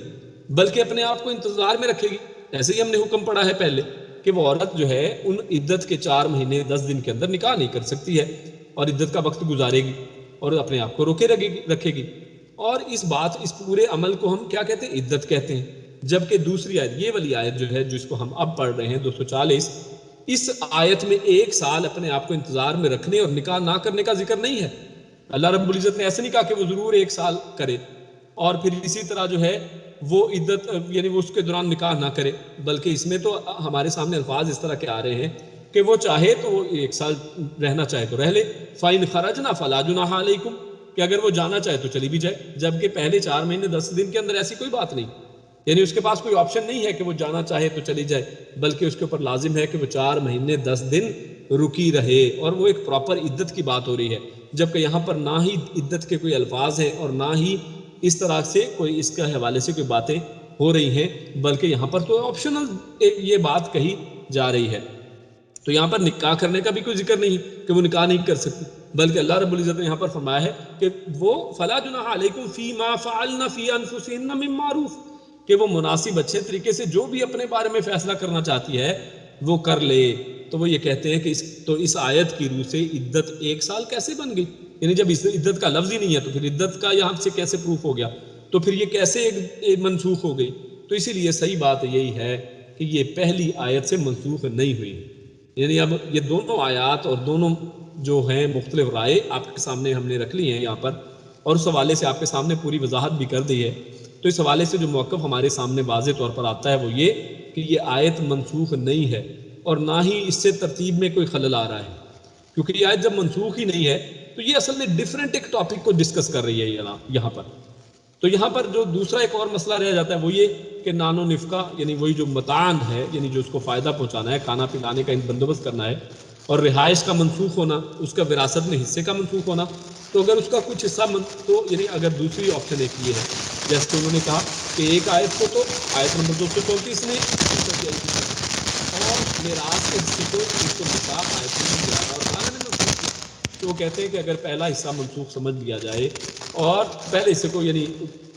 بلکہ اپنے آپ کو انتظار میں رکھے گی۔ ایسے ہی ہم نے حکم پڑھا ہے پہلے کہ وہ عورت جو ہے ان عدت کے 4 مہینے 10 دن کے اندر نکاح نہیں کر سکتی ہے اور عدت کا وقت گزارے گی اور اپنے آپ کو روکے رکھے گی، اور اس پورے عمل کو ہم کیا کہتے ہیں؟ عدت کہتے ہیں۔ جبکہ دوسری آیت، یہ والی آیت جو ہے جس کو ہم اب پڑھ رہے ہیں 240، اس آیت میں 1 سال اپنے آپ کو انتظار میں رکھنے اور نکاح نہ کرنے کا ذکر نہیں ہے۔ اللہ رب العزت نے ایسے نہیں کہا کہ وہ ضرور 1 سال کرے اور پھر اسی طرح جو ہے وہ عدت یعنی وہ اس کے دوران نکاح نہ کرے، بلکہ اس میں تو ہمارے سامنے الفاظ اس طرح کے آ رہے ہیں کہ وہ چاہے تو وہ 1 سال رہنا چاہے تو رہ لے، فَإِنْ خَرَجْنَا فَلَا جُنَاحَ عَلَيْكُمْ، کہ اگر وہ جانا چاہے تو چلی بھی جائے، جبکہ پہلے 4 مہینے 10 دن کے اندر ایسی کوئی بات نہیں۔ یعنی اس کے پاس کوئی آپشن نہیں ہے کہ وہ جانا چاہے تو چلی جائے، بلکہ اس کے اوپر لازم ہے کہ وہ 4 مہینے 10 دن رکی رہے، اور وہ ایک پراپر عدت کی بات ہو رہی ہے، جبکہ یہاں پر نہ ہی عدت کے کوئی الفاظ ہیں اور نہ ہی اس طرح سے کوئی اس کے حوالے سے کوئی باتیں ہو رہی ہیں، بلکہ یہاں پر تو آپشنل یہ بات کہی جا رہی ہے۔ تو یہاں پر نکاح کرنے کا بھی کوئی ذکر نہیں کہ وہ نکاح نہیں کر سکتی، بلکہ اللہ رب العزت نے یہاں پر فرمایا ہے کہ وہ فلا جناح علیکم فیما فعلن فی انفسہن من معروف، کہ وہ مناسب اچھے طریقے سے جو بھی اپنے بارے میں فیصلہ کرنا چاہتی ہے وہ کر لے۔ تو وہ یہ کہتے ہیں کہ اس آیت کی روح سے عدت 1 سال کیسے بن گئی؟ یعنی جب اس عدت کا لفظ ہی نہیں ہے تو پھر عدت کا یہاں سے کیسے پروف ہو گیا؟ تو پھر یہ کیسے منسوخ ہو گئی؟ تو اسی لیے صحیح بات یہی ہے کہ یہ پہلی آیت سے منسوخ نہیں ہوئی، یعنی اب یہ دونوں آیات اور دونوں جو ہیں مختلف رائے آپ کے سامنے ہم نے رکھ لی ہیں یہاں پر، اور اس حوالے سے آپ کے سامنے پوری وضاحت بھی کر دی ہے۔ تو اس حوالے سے جو موقف ہمارے سامنے واضح طور پر آتا ہے وہ یہ کہ یہ آیت منسوخ نہیں ہے، اور نہ ہی اس سے ترتیب میں کوئی خلل آ رہا ہے، کیونکہ یہ آیت جب منسوخ ہی نہیں ہے تو یہ اصل میں ڈیفرنٹ ایک ٹاپک کو ڈسکس کر رہی ہے یہاں پر۔ تو یہاں پر جو دوسرا ایک اور مسئلہ رہ جاتا ہے وہ یہ کہ نان و نفقہ، یعنی وہی جو متان ہے، یعنی جو اس کو فائدہ پہنچانا ہے، کھانا پلانے کا بندوبست کرنا ہے، اور رہائش کا منسوخ ہونا، اس کا وراثت میں حصے کا منسوخ ہونا، تو اگر اس کا کچھ حصہ تو یعنی اگر دوسری آپشن ایک یہ ہے جیسے کہ انہوں نے کہا کہ ایک آیت کو تو آیت نمبر 234 میں اور میراث کے حصے کو 109 آیت نمبر 11 اور 12 میں منسوخ کیا۔ تو وہ کہتے ہیں کہ اگر پہلا حصہ منسوخ سمجھ لیا جائے اور پہلے حصے کو یعنی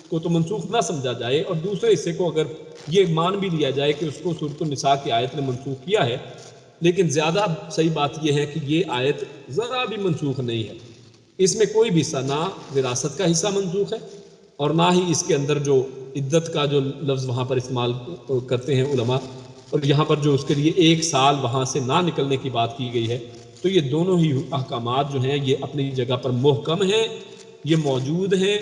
کو تو منسوخ نہ سمجھا جائے، اور دوسرے حصے کو اگر یہ مان بھی لیا جائے کہ اس کو سورۃ النساء کی آیت نے منسوخ کیا ہے، لیکن زیادہ صحیح بات یہ ہے کہ یہ آیت ذرا بھی منسوخ نہیں ہے، اس میں کوئی بھی حصہ نہ وراثت کا حصہ منسوخ ہے اور نہ ہی اس کے اندر جو عدت کا جو لفظ وہاں پر استعمال کرتے ہیں علماء، اور یہاں پر جو اس کے لیے 1 سال وہاں سے نہ نکلنے کی بات کی گئی ہے، تو یہ دونوں ہی احکامات جو ہیں یہ اپنی جگہ پر محکم ہیں، یہ موجود ہیں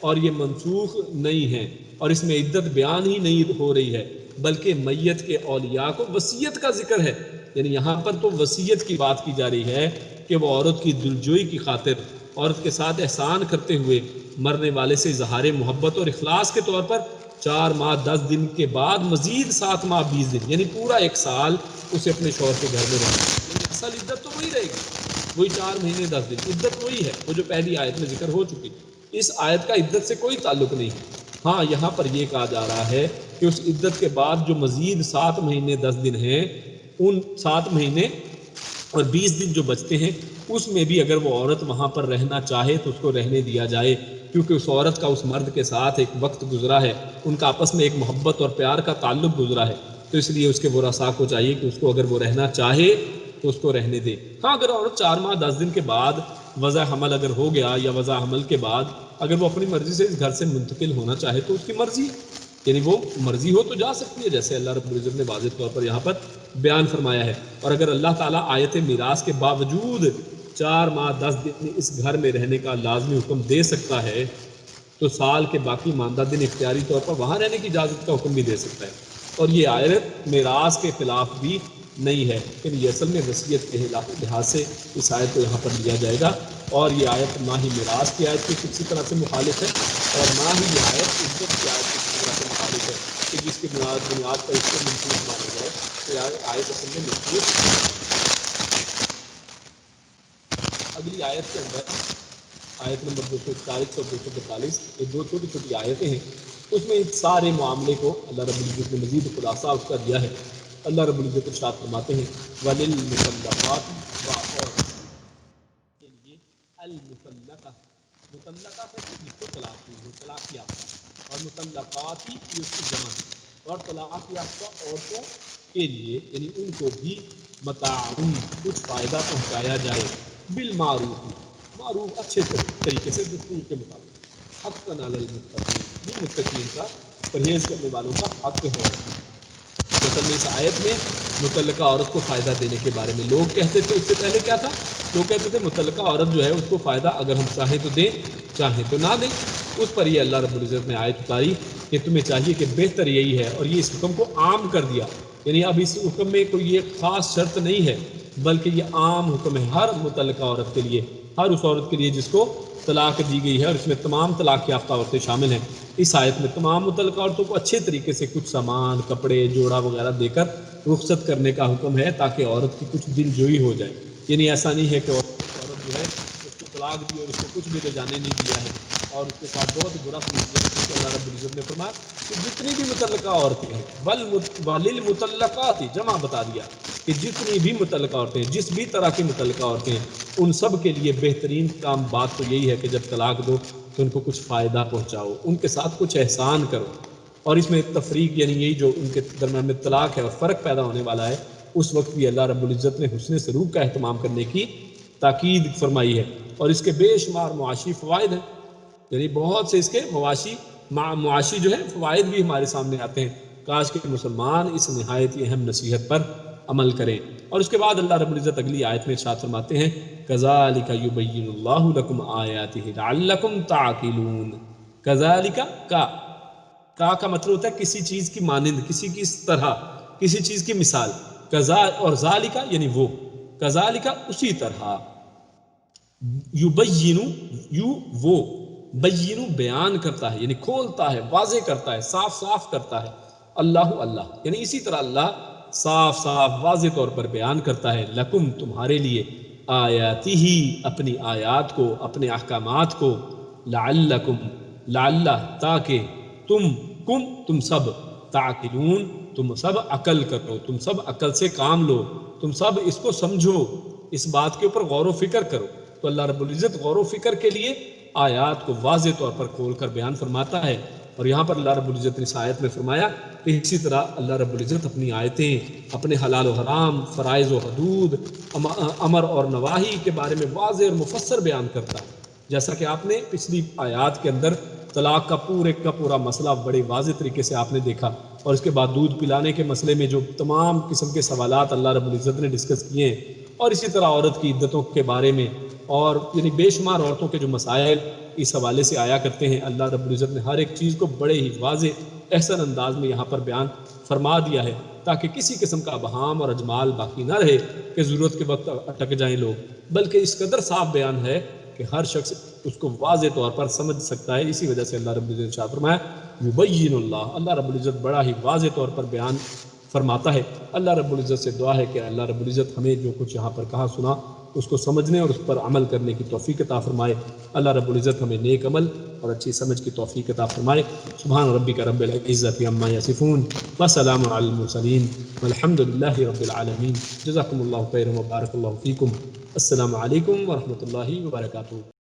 اور یہ منسوخ نہیں ہیں، اور اس میں عدت بیان ہی نہیں ہو رہی ہے بلکہ میت کے اولیاء کو وصیت کا ذکر ہے۔ یعنی یہاں پر تو وصیت کی بات کی جا رہی ہے کہ وہ عورت کی دلجوئی کی خاطر عورت کے ساتھ احسان کرتے ہوئے مرنے والے سے اظہار محبت اور اخلاص کے طور پر 4 ماہ 10 دن کے بعد مزید 7 ماہ 20 دن یعنی پورا 1 سال اسے اپنے شوہر کے گھر میں رہنا، یعنی اصل عدت تو وہی رہے گی، وہی 4 مہینے 10 دن، عدت وہی ہے وہ جو پہلی آیت میں ذکر ہو چکی۔ اس آیت کا عدت سے کوئی تعلق نہیں ہے۔ ہاں یہاں پر یہ کہا جا رہا ہے کہ اس عدت کے بعد جو مزید 7 مہینے 10 دن ہیں، ان 7 مہینے اور 20 دن جو بچتے ہیں اس میں بھی اگر وہ عورت وہاں پر رہنا چاہے تو اس کو رہنے دیا جائے، کیونکہ اس عورت کا اس مرد کے ساتھ ایک وقت گزرا ہے، ان کا آپس میں ایک محبت اور پیار کا تعلق گزرا ہے، تو اس لیے اس کے ورثاء کو چاہیے کہ اس کو اگر وہ رہنا چاہے تو اس کو رہنے دے۔ ہاں اگر عورت 4 ماہ 10 دن کے بعد وضع حمل اگر ہو گیا یا وضع حمل کے بعد اگر وہ اپنی مرضی سے اس گھر سے منتقل ہونا چاہے تو اس کی مرضی ہے، یعنی وہ مرضی ہو تو جا سکتی ہے، جیسے اللہ رب العزت نے واضح طور پر یہاں پر بیان فرمایا ہے۔ اور اگر اللہ تعالیٰ آیت میراث کے باوجود 4 ماہ 10 دن اس گھر میں رہنے کا لازمی حکم دے سکتا ہے تو سال کے باقی ماندہ دن اختیاری طور پر وہاں رہنے کی اجازت کا حکم بھی دے سکتا ہے، اور یہ آیت میراث کے خلاف بھی نہیں ہے، لیکن یہ اصل میں وصیت کے لحاظ سے اس آیت کو یہاں پر لیا جائے گا، اور یہ آیت نہ ہی میراث کی آیت کی کسی طرح سے مخالف ہے اور نہ ہی یہ آیت عدت کی آیت کی کسی طرح سے مخالف ہے کہ جس کی بنیاد پر اس کو منسوخ مانا جائے، تو یہ آیت اصل میں منسوخ۔ اگلی آیت کے اندر آیت نمبر 241 اور 242 یہ 2 چھوٹی چھوٹی آیتیں ہیں، اس میں سارے معاملے کو اللہ رب العزت نے مزید خلاصہ اس کا دیا ہے۔ اللہ رب العزت ارشاد فرماتے ہیں وَلِلْمُطَلَّقَاتِ وَعَورَةٍ کے لیے المطلقہ، مطلقہ سے جس کو طلاق ہوئی ہو، طلاق یافتہ، اور مطلقاتی یہ اس کی جمع ہے، اور طلاق یافتہ عورتوں کے لیے یعنی ان کو بھی متاعن کچھ فائدہ پہنچایا جائے، بالمعروف معروف اچھے طریقے سے دستور کے مطابق، حقاً علی المتقین یہ متقین کا پرہیز کرنے والوں کا حق ہے۔ مثلا اس آیت میں متعلقہ عورت کو فائدہ دینے کے بارے میں لوگ کہتے تھے، اس سے پہلے کیا تھا، لوگ کہتے تھے متعلقہ عورت جو ہے اس کو فائدہ اگر ہم چاہیں تو دیں چاہیں تو نہ دیں، اس پر یہ اللہ رب العزت نے آیت اتاری کہ تمہیں چاہیے کہ بہتر یہی ہے، اور یہ اس حکم کو عام کر دیا، یعنی اب اس حکم میں کوئی یہ خاص شرط نہیں ہے بلکہ یہ عام حکم ہے ہر متعلقہ عورت کے لیے، ہر اس عورت کے لیے جس کو طلاق دی گئی ہے اور اس میں تمام طلاق یافتہ عورتیں شامل ہیں، اس آیت میں تمام متعلقہ عورتوں کو اچھے طریقے سے کچھ سامان، کپڑے، جوڑا وغیرہ دے کر رخصت کرنے کا حکم ہے تاکہ عورت کی کچھ دل جوئی ہو جائے۔ یعنی ایسا نہیں ہے کہ عورت جو ہے اس کو طلاق دی اور اس کو کچھ بھی لے جانے نہیں دیا ہے اور اس کے ساتھ بہت برا سلوک کیا۔ اللہ رب العزت نے فرمایا کہ جتنی بھی متعلقہ عورتیں ہیں وللمطلقات، جمع بتا دیا کہ جتنی بھی متعلقہ عورتیں ہیں، جس بھی طرح کی متعلقہ عورتیں ہیں، ان سب کے لیے بہترین کام بات تو یہی ہے کہ جب طلاق دو تو ان کو کچھ فائدہ پہنچاؤ، ان کے ساتھ کچھ احسان کرو۔ اور اس میں تفریق یعنی یہی جو ان کے درمیان میں طلاق ہے اور فرق پیدا ہونے والا ہے، اس وقت بھی اللہ رب العزت نے حسن سلوک کا اہتمام کرنے کی تاکید فرمائی ہے۔ اور اس کے بے شمار معاشی فوائد ہیں، یعنی بہت سے اس کے معاشی جو ہے فوائد بھی ہمارے سامنے آتے ہیں۔ کاش کہ مسلمان اس نہایت اہم نصیحت پر عمل کریں۔ اور اس کے بعد اللہ رب العزت اگلی آیت میں ارشاد فرماتے ہیں کذالک یبین اللہ لکم آیاتہ لعلکم تعقلون۔ کذالک کا مطلب ہوتا ہے کسی چیز کی مانند، کسی کی اس طرح، کسی چیز کی مثال۔ اور ذالک یعنی وہ، کذالک اسی طرح، یبین وہ بین بیان کرتا ہے، یعنی کھولتا ہے، واضح کرتا ہے، صاف صاف کرتا ہے۔ اللہ یعنی اسی طرح اللہ صاف صاف واضح طور پر بیان کرتا ہے لکم تمہارے لیے، آیاتہ اپنی آیات کو، اپنے احکامات کو، لعل تاکہ تم سب تعقلون، تم سب عقل کرو، تم سب عقل سے کام لو، تم سب اس کو سمجھو، اس بات کے اوپر غور و فکر کرو۔ تو اللہ رب العزت غور و فکر کے لیے آیات کو واضح طور پر کھول کر بیان فرماتا ہے۔ اور یہاں پر اللہ رب العزت نے اس آیت میں فرمایا کہ اسی طرح اللہ رب العزت اپنی آیتیں، اپنے حلال و حرام، فرائض و حدود، امر اور نواہی کے بارے میں واضح اور مفسر بیان کرتا ہے۔ جیسا کہ آپ نے پچھلی آیات کے اندر طلاق کا پورا مسئلہ بڑے واضح طریقے سے آپ نے دیکھا، اور اس کے بعد دودھ پلانے کے مسئلے میں جو تمام قسم کے سوالات اللہ رب العزت نے ڈسکس کیے ہیں، اور اسی طرح عورت کی عدتوں کے بارے میں، اور یعنی بے شمار عورتوں کے جو مسائل اس حوالے سے آیا کرتے ہیں، اللہ رب العزت نے ہر ایک چیز کو بڑے ہی واضح احسن انداز میں یہاں پر بیان فرما دیا ہے تاکہ کسی قسم کا ابہام اور اجمال باقی نہ رہے کہ ضرورت کے وقت اٹک جائیں لوگ، بلکہ اس قدر صاف بیان ہے کہ ہر شخص اس کو واضح طور پر سمجھ سکتا ہے۔ اسی وجہ سے اللہ رب العزت نے ارشاد فرمایا یبین اللہ رب العزت بڑا ہی واضح طور پر بیان فرماتا ہے۔ اللہ رب العزت سے دعا ہے کہ اللہ رب العزت ہمیں جو کچھ یہاں پر کہا سنا اس کو سمجھنے اور اس پر عمل کرنے کی توفیق عطا فرمائے۔ اللہ رب العزت ہمیں نیک عمل اور اچھی سمجھ کی توفیق عطا فرمائے۔ سبحان ربک رب العزت عما یصفون وسلام علی المرسلین والحمد للہ رب العالمین۔ جزاکم اللہ خیرا وبارک اللہ فیکم۔ السلام علیکم ورحمۃ اللہ وبرکاتہ۔